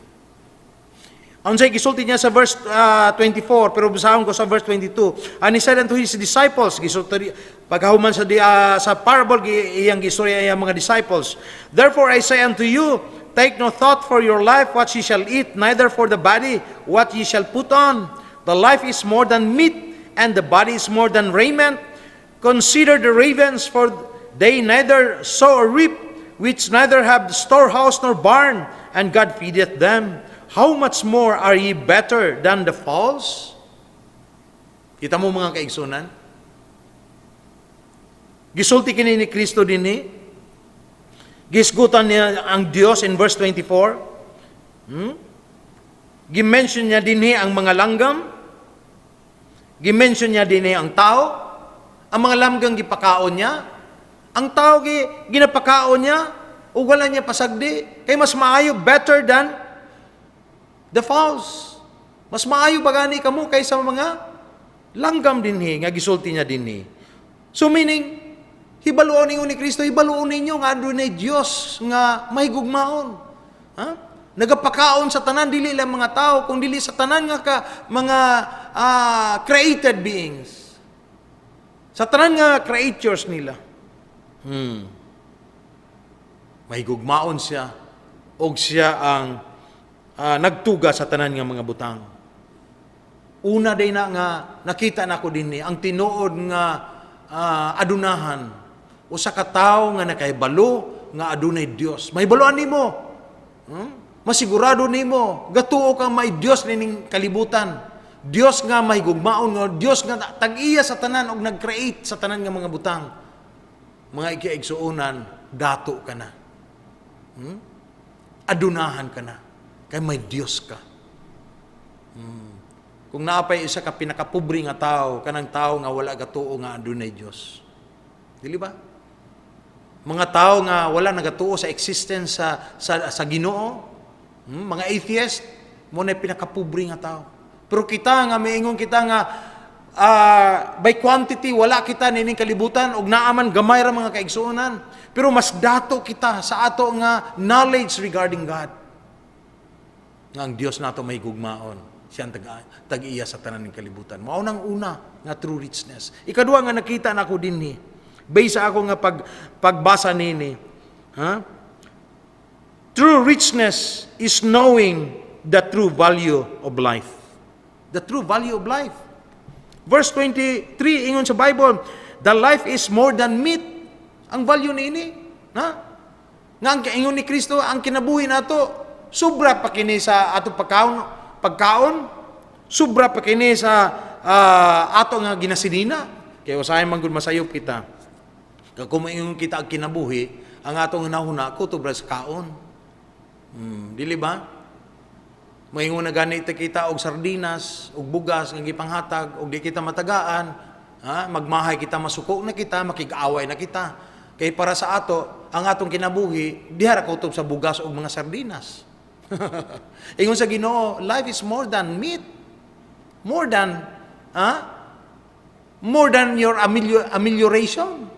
Ang say gisulti niya sa verse 24, pero basahon ko sa verse 22. And he said unto his disciples, gisulti pagkahuman sa parable iyang gistorya iyang mga disciples, therefore I say unto you, take no thought for your life what ye shall eat, neither for the body what ye shall put on. The life is more than meat, and the body is more than raiment. Consider the ravens, for they neither sow or reap, which neither have storehouse nor barn, and God feedeth them. How much more are ye better than the fowls? Kita mo mga kaigsunan? Gisulti kini ni Kristo dinhi. Gisgutan niya ang Dios in verse 24. Gimension niya dinhi ang mga langgam. Gimension niya dinhi ang tao. Ang mga langgam gipakaon niya. Ang tao ginapakaon niya ug wala niya pasagdi. Kay mas maayo, better than the fowls. Mas maayo bagani kamo kaysa mga langgam dinhi nga gisulti niya dinhi. So meaning, hibaluon ninyo ni Kristo, hibaluon ninyo nga adunay Dios nga mahigugmaon. Ha? Nagapakaon sa tanan dili lang mga tao, kung dili sa tanan nga mga created beings. Sa tanan nga creatures nila. Mahigugmaon siya og siya ang nagtuga sa tanan nga mga butang. Una day na nga nakita nako dinhi ang tinuod nga adunahan usa ka tawo nga nakaibalo nga adunay Dios. Mahibaloan nimo. Masigurado nimo gatuo ka may Dios nining kalibutan. Dios nga mahigugmaon nga Dios nga tag-iya sa tanan og nag-create sa tanan nga mga butang. Mga ikiigsuonan, dato ka na. Adunahan ka na. Kay may Dios ka. Kung naapay isa ka pinakapobre nga tao, kanang tao nga wala gatuo nga adunay Dios. Dili ba? Mga tao nga wala nagatuo sa existence sa Ginoo, mga atheist, mo na pinakapobre nga tao. Pero kita nga miingon kita nga by quantity wala kita nining kalibutan og naaman gamay ra mga kaigsuonan. Pero mas dato kita sa ato nga knowledge regarding God. Nga ang Dios nato may gugmaon. Siyang tag-iya sa tanan ng kalibutan. Mao nang una nga true richness. Ikaduha nga nakita nako dinhi. Based sa ako nga pagbasa nini. True richness is knowing the true value of life. The true value of life. Verse 23 ingon sa Bible, the life is more than meat. Ang value niini, nga ang ingon ni Kristo, ang kinabuhi nato, sobra pa kini sa ato pagkaon, sobra pa kini sa ato nga ginasinina. Kaya usahay man gud masayop kita. Kung ingon kita ang kinabuhi, ang atong nahuna kutubra sa kaon. Dili ba? Maingon na ganit kita og sardinas, og bugas nga gipanghatag, og di kita matagaan, magmahay kita, masuko na kita, makig-away na kita. Kay para sa ato, ang atong kinabuhi, diha ra kutob sa bugas og mga sardinas. Ingon sa Ginoo, life is more than meat. More than your amelioration.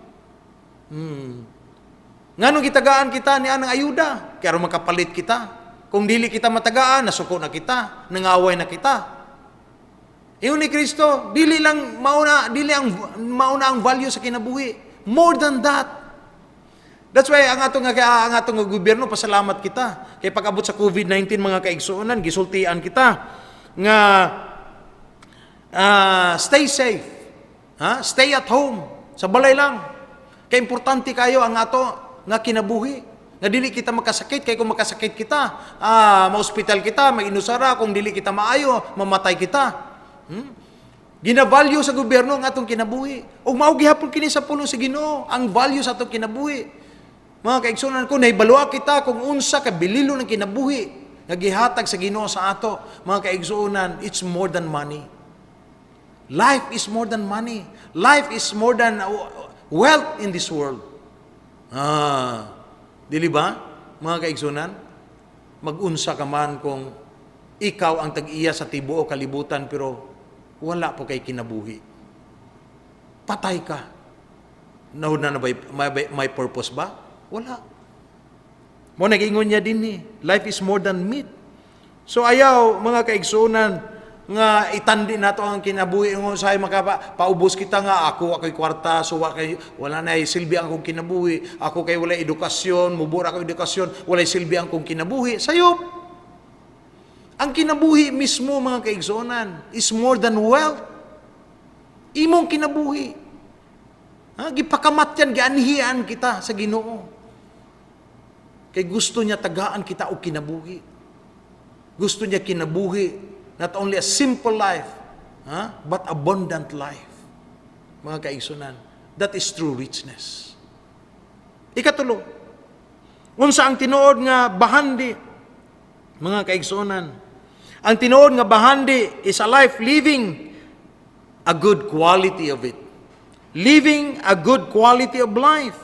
Nganong gitagaan kita ni anang ayuda? Kaya ron makapalit kita. Kung dili kita matagaan, nasuko na kita, nangaway na kita. Iyon ni Kristo, dili mauna ang value sa kinabuhi. More than that. That's why ang atong gobyerno, pasalamat kita. Kay pag-abot sa COVID-19 mga kaigsuonan, gisultian kita nga stay safe. Stay at home. Sa balay lang. Kay importante kayo ang ato nga kinabuhi. Nga dili kita makasakit, kay kung makasakit kita, ma-hospital kita, mainusara, kung dili kita maayo, mamatay kita. Gina-value sa gobyerno ang atong kinabuhi. O mao gihapon kini sa puno sa Ginoo, ang value sa atong kinabuhi. Mga kaigsunan ko, naibalwa kita kung unsa ka bililo ng kinabuhi nga gihatag sa Ginoo sa ato. Mga kaigsunan, it's more than money. Life is more than money. Life is more than wealth in this world. Dili ba? Mga kaigsunan, mag-unsa ka man kung ikaw ang tag-iya sa tibuok kalibutan pero wala po kay kinabuhi. Patay ka. Nauna na ba may purpose ba? Wala. Mo nag-ingon niya din ni, life is more than meat. So ayaw mga kaigsunan nga itandi nato ang kinabuhi ng usahay paubos kita nga ako'y kwarta so wala na silbi ang kong kinabuhi, ako kay wala edukasyon, mubura ako edukasyon, wala silbi ang kong kinabuhi. Sayop. Ang kinabuhi mismo mga kaigsunan is more than wealth. Imong kinabuhi. Gipakamat yan, gianhian kita sa Ginoo. Kay gusto niya tagaan kita o kinabuhi. Gusto niya kinabuhi, not only a simple life, but abundant life. Mga kaigsunan, that is true richness. Ikatulo, unsa ang tinuod nga bahandi, mga kaigsunan. Ang tinuod nga bahandi is a life living a good quality of it. Living a good quality of life.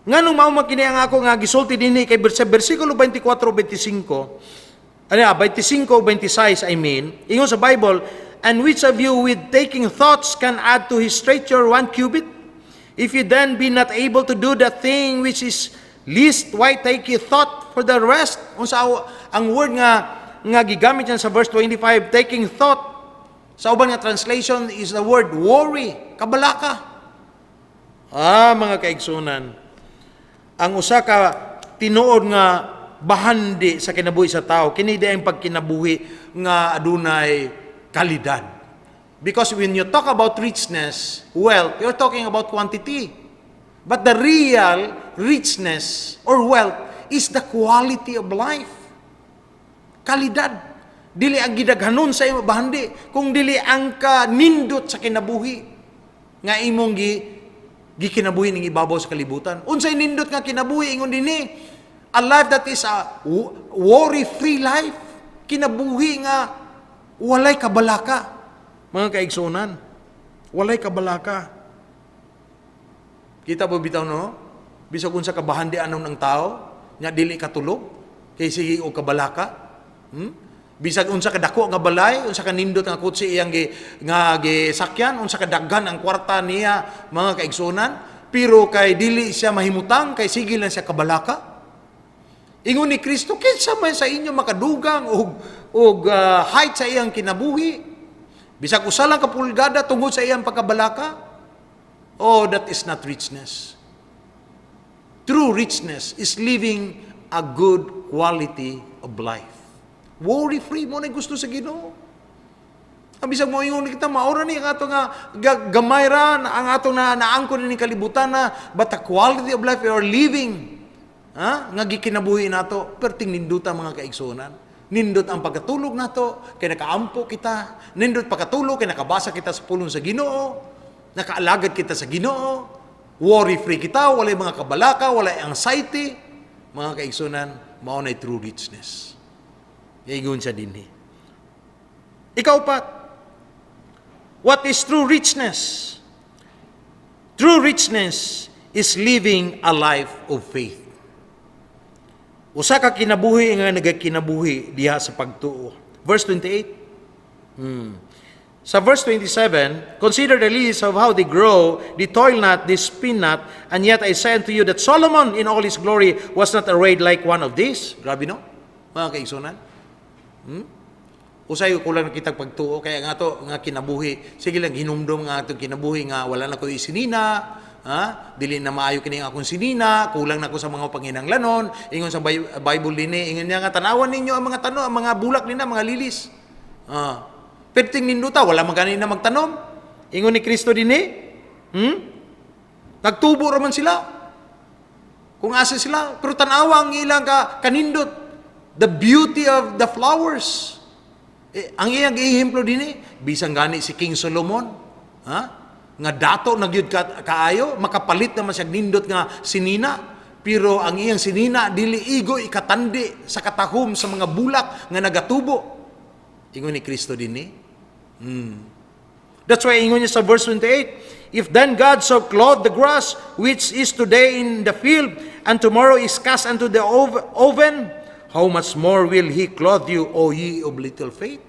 Nga nung mao makini ang ako nga gisulti dinhi kay sa bersikulo 24-25, 25-26 I mean, ingon sa Bible, and which of you with taking thoughts can add to his stature 1 cubit? If you then be not able to do the thing which is least, why take ye thought for the rest? Unsa ang word nga gigamit yan sa verse 25, taking thought, sa uban nga translation is the word worry, kabalaka. Mga kaigsunan, ang usa ka tinuod nga bahandi sa kinabuhi sa tao, kini ang pagkinabuhi nga adunay kalidad. Because when you talk about richness, wealth, you're talking about quantity. But the real richness or wealth is the quality of life. Kalidad. Dili ang gidaghanon sa imo bahandi, kung dili ang ka nindot sa kinabuhi nga imong gikinabuhi ning ibabaw sa kalibutan. Unsay nindot nga kinabuhi ingon dinhi? A life that is a worry-free life. Kinabuhi nga walay kabalaka. Mga kaigsunan, walay kabalaka. Kita po bitaw no? Bisag unsa kabahandi anon ng tao, nya dili katulog kay sige og kabalaka. Bisag unsa kadako nga balay, unsa ka nindot nga kutsi iyang gisakyan, unsa kadaghan ang kwarta niya, mga kaigsunan, pero kay dili siya mahimutang, kay sige lang siya kabalaka. Ingon ni Kristo, kinsa man sa inyo makadugang og height sa iyang kinabuhi, bisag usa lang ka pulgada tungod sa iyang pagkabalaka. Oh, that is not richness. True richness is living a good quality of life. Worry-free mo na gusto sa Ginoo. Ang bisag mo ingon kita, maura ni ang ato nga gamay ra, ang ato na naangkon ni kalibutan na, but the quality of life we are living, nga gikinabuhi nato, perting ninduta mga kaigsunan. Nindot ang pagkatulog nato, kay nakaampo kita, nindot pagkatulog, kay nakabasa kita sa pulong sa Ginoo, nakaalagad kita sa Ginoo, worry-free kita, walay mga kabalaka, walay anxiety, mga kaigsunan, mao na true richness. Igun siya din. Ikaw pa, what is true richness? True richness is living a life of faith. Usa ka kinabuhi nga nagakinabuhi diha sa pagtuo. Verse 28. Sa verse 27, consider the lilies of how they grow, they toil not, they spin not, and yet I say unto you that Solomon in all his glory was not arrayed like one of these. Grabe no? Mga kaigsunan. Usay kulang kita pagtuo kaya nga to nga kinabuhi sige lang hinumdum nga atong kinabuhi nga wala na ko isinina, dili na maayo kini akong sinina, kulang na ko sa mga panginahanglanon. Ingon sa Bible dinhi, ingon niya nga tanawan ninyo ang mga tanom, ang mga bulak nina, mga lilis. Perting ninduta wala man ganin na magtanom. Ingon ni Kristo dinhi, nagtubo ra man sila. Kung asa sila, pero tanawa ang ilang kanindot. The beauty of the flowers. Ang iyang ihemplo din bisang gani si King Solomon, nga dato nagyud kaayo, makapalit naman siya nindot nga sinina, pero ang iyang sinina dili igo ikatandi sa katahom sa mga bulak nga nagatubo. Ingon ni Kristo dinhi. That's why ingon niya sa verse 28, if then God so clothe the grass, which is today in the field, and tomorrow is cast into the oven, how much more will He clothe you, O ye of little faith?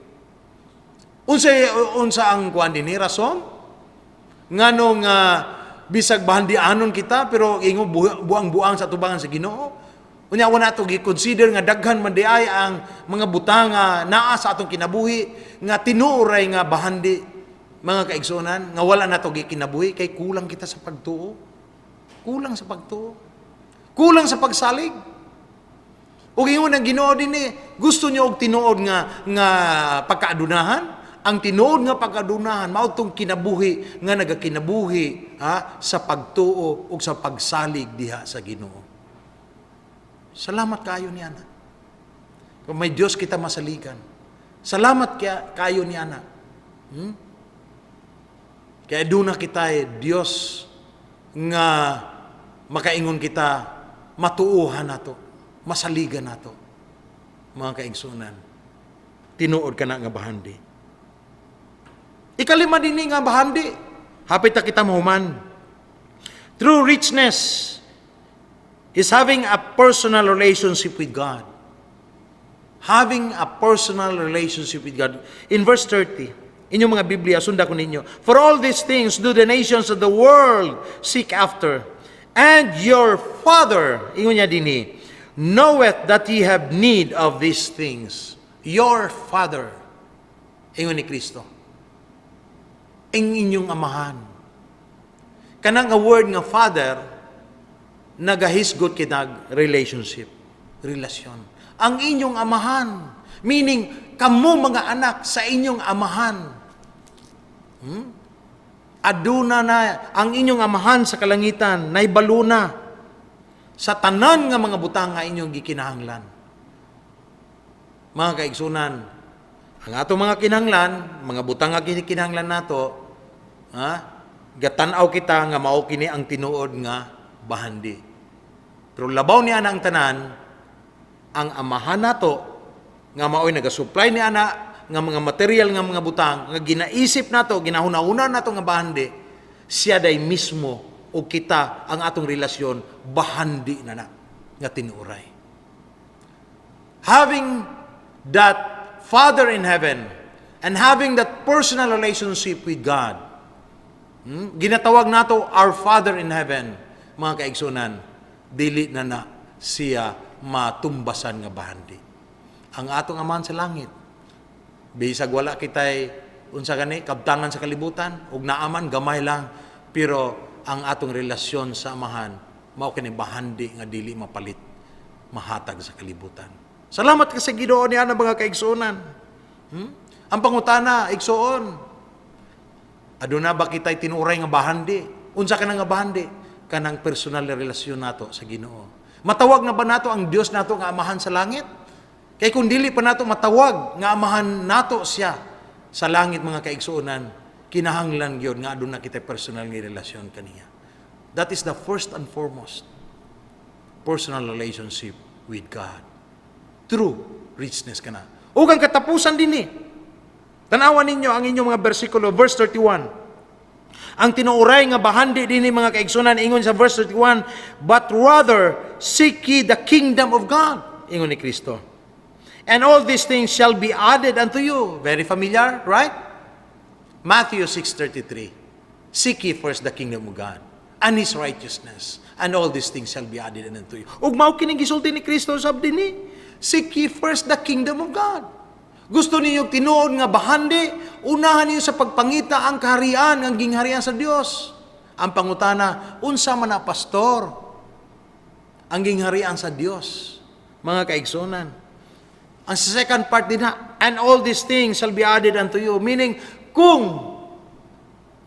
Unsa ang kuan dinhi rason? Nganong bisag bahandianon kita, pero ingo buang-buang sa tubangan sa Ginoo. Unya wala to gi-consider nga daghan man diay ang mga butang nga naa sa atong kinabuhi nga tinuoray nga bahandi, mga kaigsunan, nga wala na to gikinabuhi kay kulang kita sa pagtuo. Kulang sa pagtuo. Kulang sa pagsalig. Ug ingon ang Ginoo dinhi, gusto niyo og tinuod nga pagkaadunahan? Ang tinuod nga pagkaadunahan mao tong kinabuhi nga nagakinabuhi sa pagtuo ug sa pagsalig diha sa Ginoo. Salamat kayo ni ana. Kung may Dios kita masaligan. Salamat kayo ni ana. Kaya doon na kita Dios nga makaingon kita matuuhan nato, masaligan nato. Mga kaigsunan, tinuod ka na nga bahandi. Ikalima din nga bahandi, hapit na kita mahuman. True richness is having a personal relationship with God. Having a personal relationship with God. In verse 30, inyong mga Biblia, sunda ko ninyo. For all these things do the nations of the world seek after. And your Father, ingon niya dinhi, knoweth that ye have need of these things. Your Father, ingon ni Kristo. Ang inyong amahan. Kanang a word nga Father, nagahisgot kinag relationship, relasyon. Ang inyong amahan, meaning, kamo mga anak sa inyong amahan. Aduna na ang inyong amahan sa kalangitan, naibalo na sa tanan nga mga butang nga inyong gikinahanglan. Mga kaigsunan, ang ato mga kinahanglan, mga butang nga gikinahanglan nato, gatanaw kita nga mao kini ang tinuod nga bahandi. Pero labaw niya ang tanan, ang amahan nato nga mao'y nagasupply ni ana nga mga material nga mga butang nga ginaisip nato, ginahuna-una nato nga bahandi, siya day mismo o kita ang atong relasyon bahandi na nga tinuoray. Having that Father in heaven and having that personal relationship with God, ginatawag nato our Father in heaven, mga kaigsunan, dili na siya matumbasan nga bahandi. Ang atong amahan sa langit, bisag wala kitay unsa gani kabtangan sa kalibutan ug naaman gamay lang, pero ang atong relasyon sa amahan mao kini bahandi nga dili mapalit, mahatag sa kalibutan. Salamat ka sa Ginoo ni ana mga kaigsunan. Ang pangutana igsuon, aduna ba kitay tinuray nga bahandi? Unsa ka nga bahandi? Kanang personal na relasyon nato sa Ginoo. Matawag na ba nato ang Dios nato nga amahan sa langit? Kay kung dili pa nato matawag nga amahan nato siya sa langit mga kaigsuonan, kinahanglan gyud nga aduna kita personal nga relasyon kaniya. That is the first and foremost personal relationship with God. True richness kana. Ug ang katapusan dinhi. Tanawan ninyo ang inyong mga bersikulo, verse 31. Ang tinuoray nga bahandi dinhi mga kaigsunan ingon sa verse 31, but rather seek ye the kingdom of God, ingon ni Kristo. And all these things shall be added unto you. Very familiar, right? Matthew 6:33. Seek ye first the kingdom of God and His righteousness, and all these things shall be added unto you. Ug mao kining gisulti ni Kristo sab dinhi. Seek ye first the kingdom of God. Gusto niyo tinuod nga bahandi, unahan niyo sa pagpangita ang kaharian, ang gingharian sa Dios. Ang pangutana, unsa man na pastor ang gingharian sa Dios? Mga kaigsunan. Ang second part din and all these things shall be added unto you. Meaning, kung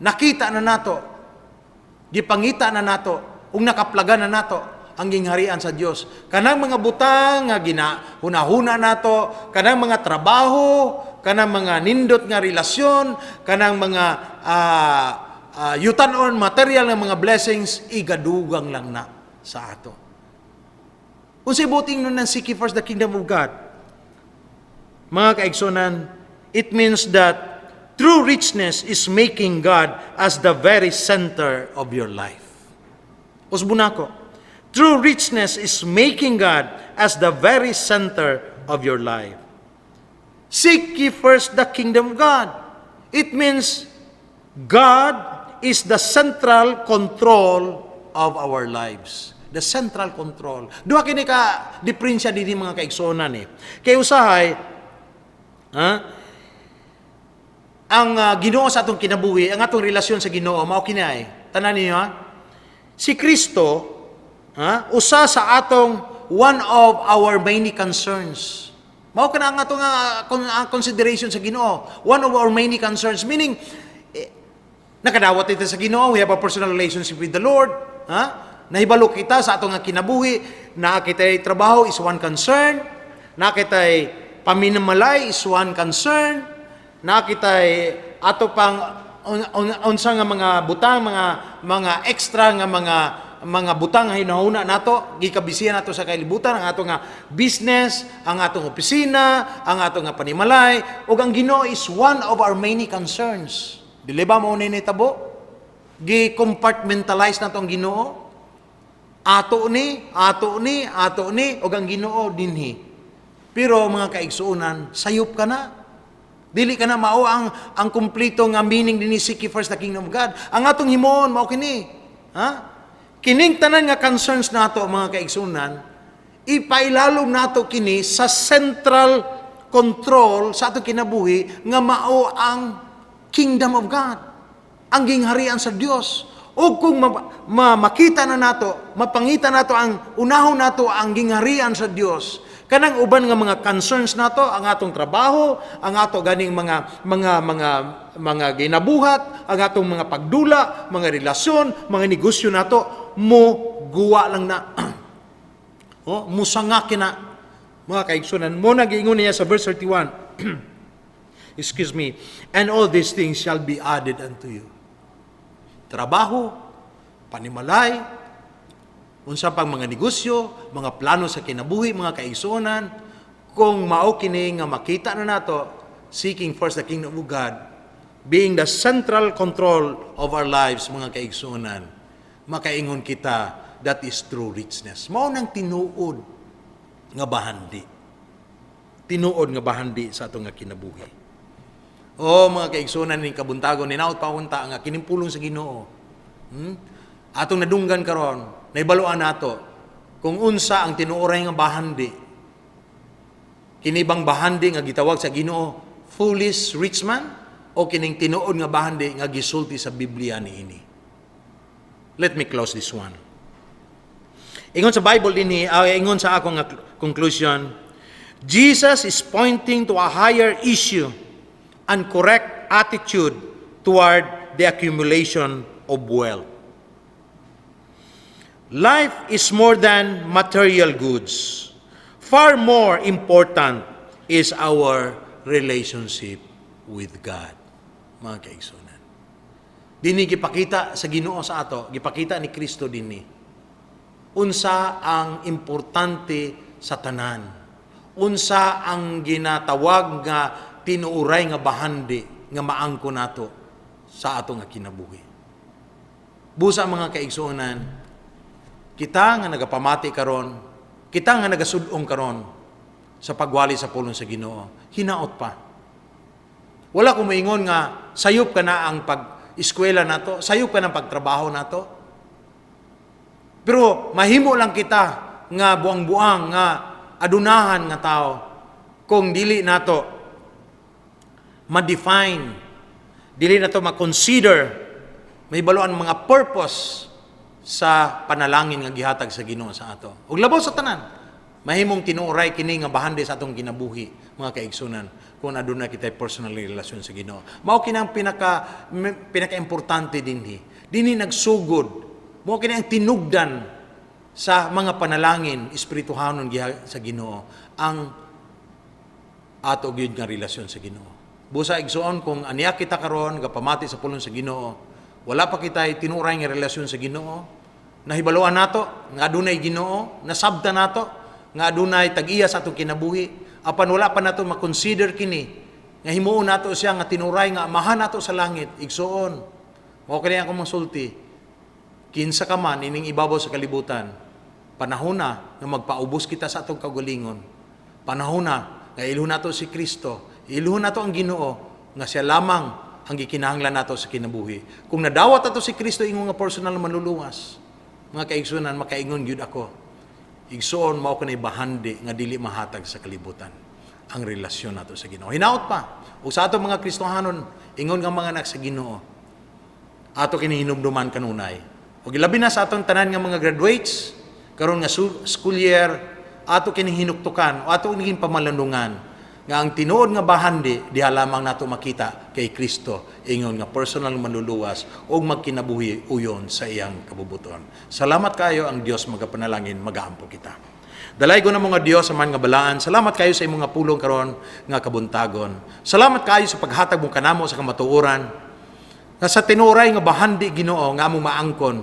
nakita na nato, gipangita na nato, kung nakaplagan na nato, ang gingharian sa Dios. Kanang mga butang nga ginahuna nato, kanang mga trabaho, kanang mga nindot nga relasyon, kanang mga yutanon material nga mga blessings, igadugang lang na sa ato. Unsay buting nun ng seek ye first the kingdom of God? Mga kaigsunan, it means that true richness is making God as the very center of your life. Usbuna ko. True richness is making God as the very center of your life. Seek ye first the kingdom of God. It means God is the central control of our lives. The central control. Duha kini ka diferensya dinhi mga kaigsunan eh. Kay usahay, ang Ginoo sa atong kinabuhi, ang atong relasyon sa Ginoo mao kini tanan niyo si Kristo usa sa atong one of our many concerns. Mao kana ang atong consideration sa Ginoo. One of our many concerns, meaning nakadawat ito sa Ginoo, we have a personal relationship with the Lord, nahibalo kita sa atong kinabuhi, na kitay trabaho is one concern, na kitay paminamalay is one concern, na kitay ato pang unsa nga mga butang, mga extra nga mga butang nga hinahuna nato, gikabisihan nato sa kailibutan, ang ato nga business, ang atong opisina, ang ato nga panimalay, ug ang Ginoo is one of our many concerns. Dili ba mo ni tabo? Gi-compartmentalize nato ang Ginoo. Ato ni, ug ang Ginoo dinhi. Pero mga kaigsuonan, sayop ka na. Dili ka na mao ang kumpleto nga meaning dinhi seek ye first the kingdom of God. Ang atong himuon mao kini. Kining tanan nga concerns nato mga kaigsuonan, ipailalom nato kini sa central control sa atong kinabuhi nga mao ang kingdom of God. Ang gingharian sa Dios. O kung makita na nato, mapangita nato ang unahon nato ang gingharian sa Dios, kanang uban nga mga concerns nato, ang atong trabaho, ang ato ganing mga ginabuhat, ang atong mga pagdula, mga relasyon, mga negosyo nato, mo guwa lang na musanga kina mga kaigsunan. Mo nagiingon niya sa verse 31. Excuse me. And all these things shall be added unto you. Trabaho, panimalay, unsa pang mga negosyo, mga plano sa kinabuhi, mga kaigsunan, kung mao kini nga makita na nato, seeking first the kingdom of God, being the central control of our lives, mga kaigsunan, makaingon kita, that is true richness. Mao nang tinuod nga bahandi. Tinuod nga bahandi sa atong nga kinabuhi. Mga kaigsunan ning kabuntagon, ninaot paunta nga kinimpulong sa Ginoo. Atong nadunggan karon, naibaluan nato kung unsa ang tinuoray nga bahandi. Kinibang bahandi nga gitawag sa Ginoo foolish rich man, o kining tinuod nga bahandi nga gisulti sa Biblia niini. Let me close this one. Ingon sa Bible dinhi, ingon sa akong conclusion, Jesus is pointing to a higher issue and correct attitude toward the accumulation of wealth. Life is more than material goods. Far more important is our relationship with God. Mga kaigsunan. Dini gipakita sa Ginoo sa ato, gipakita ni Kristo dinhi. Unsa ang importante sa tanan. Unsa ang ginatawag nga tinuuray nga bahandi nga maangko nato sa ato nga kinabuhi. Busa mga kaigsuonan, kita nga nagapamati karon, kita nga nagasud-ong karon sa pagwali sa pulong sa Ginoo, hinaot pa. Wala ko moingon nga sayop ka na ang pag-eskwela nato, sayop ka na ang pagtrabaho nato. Pero mahimo lang kita nga buang-buang nga adunahan nga tao kung dili nato ma-define, dili na ito ma-consider, may baluan mga purpose sa panalangin nga gihatag sa Ginoo sa ato. Ug labaw sa tanan, mahimong tinuoray kini nga bahandi sa atong kinabuhi, mga kaigsunan, kung aduna kita personal relasyon sa Ginoo. Mao kini ang pinaka-importante dinhi. Dinhi nagsugod, mao kini ang tinugdan sa mga panalangin espirituhanon sa Ginoo, ang ato gyud nga relasyon sa Ginoo. Busa igsuon kung aniya kita karon gapamati sa pulong sa Ginoo, wala pa kita tinuray nga relasyon sa Ginoo, nahibaluan nato nga adunay Ginoo, nasabta nato nga adunay tag-iya sa atong kinabuhi, apan wala pa nato ma-consider kini nga himuon nato siya nga tinuray nga amahan nato sa langit. Igsuon, mao kani akong masulti, kinsa ka man ining ibabaw sa kalibutan, panahon na nga magpaubos kita sa atong kaugalingon. Panahon na nga ilhon nato si Kristo, ilhon nato ang Ginoo nga siya lamang ang gikinahanglan nato sa kinabuhi. Kung nadawat ato si Kristo ingon nga personal na manluluwas, mga kaigsunan, makaingon gyud ako, igsuon mao kanay bahandi nga dili mahatag sa kalibutan ang relasyon nato sa Ginoo. Hinaot pa ug sa ato mga Kristohanon, ingon nga mga anak sa Ginoo, ato kini hinumduman kanunay. Ug ilabi na sa atong tanan nga mga graduates karon nga school year, ato kini hinuktukan o ato naging pamalandungan nga ang tinuod nga bahandi diha lamang nato makita kay Kristo, ingon nga personal manluluwas ug magkinabuhi uyon sa iyang kabubuton. Salamat kayo ang Dios, magapanalangin, magaampo kita. Dalay ko na mga Dios sa man nga balaan. Salamat kayo sa imong nga pulong karon nga kabuntagon. Salamat kayo sa paghatag mong kanamo sa kamatuoran. Nga sa tinuray nga bahandi Ginoo nga among maangkon.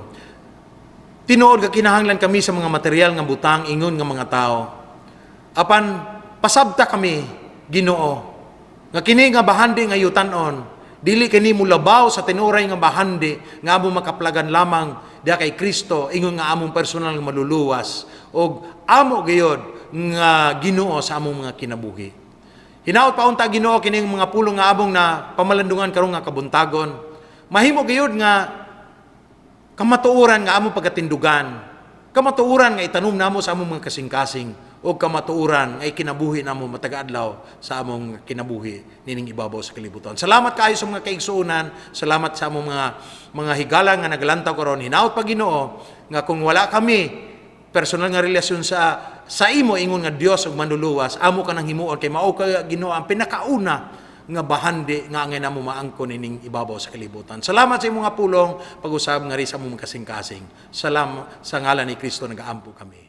Tinuod nga kinahanglan kami sa mga material nga butang ingon nga mga tao. Apan pasabta kami Ginoo nga kini nga bahandi nga yutan-on, dili kini mulabaw sa tinuray nga bahandi nga among makaplagan lamang diha kay Kristo, ingon nga among personal nga maluluwas og amo gayud nga Ginoo sa among mga kinabuhi. Hinaot pa unta Ginoo kining mga pulong nga among na pamalandungan karon nga kabuntagon. Mahimo gayud nga kamatuoran nga among pagatindugan, kamatuoran nga itanom namo sa among mga kasing-kasing, o kamatuoran ay kinabuhi namo matag-adlaw sa among kinabuhi nining ibabaw sa kalibutan. Salamat kayo sa mga kaigsuonan, salamat sa among mga higala nga naglantaw karon. Hinaot pa Ginoo nga kung wala kami personal nga relasyon sa imo, ingon nga Dios ug manluluwas, amo ka nang himuon kay mao ka Ginoo ang pinakauna nga bahandi nga angay namo maangkon ining ibabaw sa kalibutan. Salamat sa imong nga pulong pag-usab nga ri sa among kasing-kasing. Salamat sa ngalan ni Kristo nagaampo kami.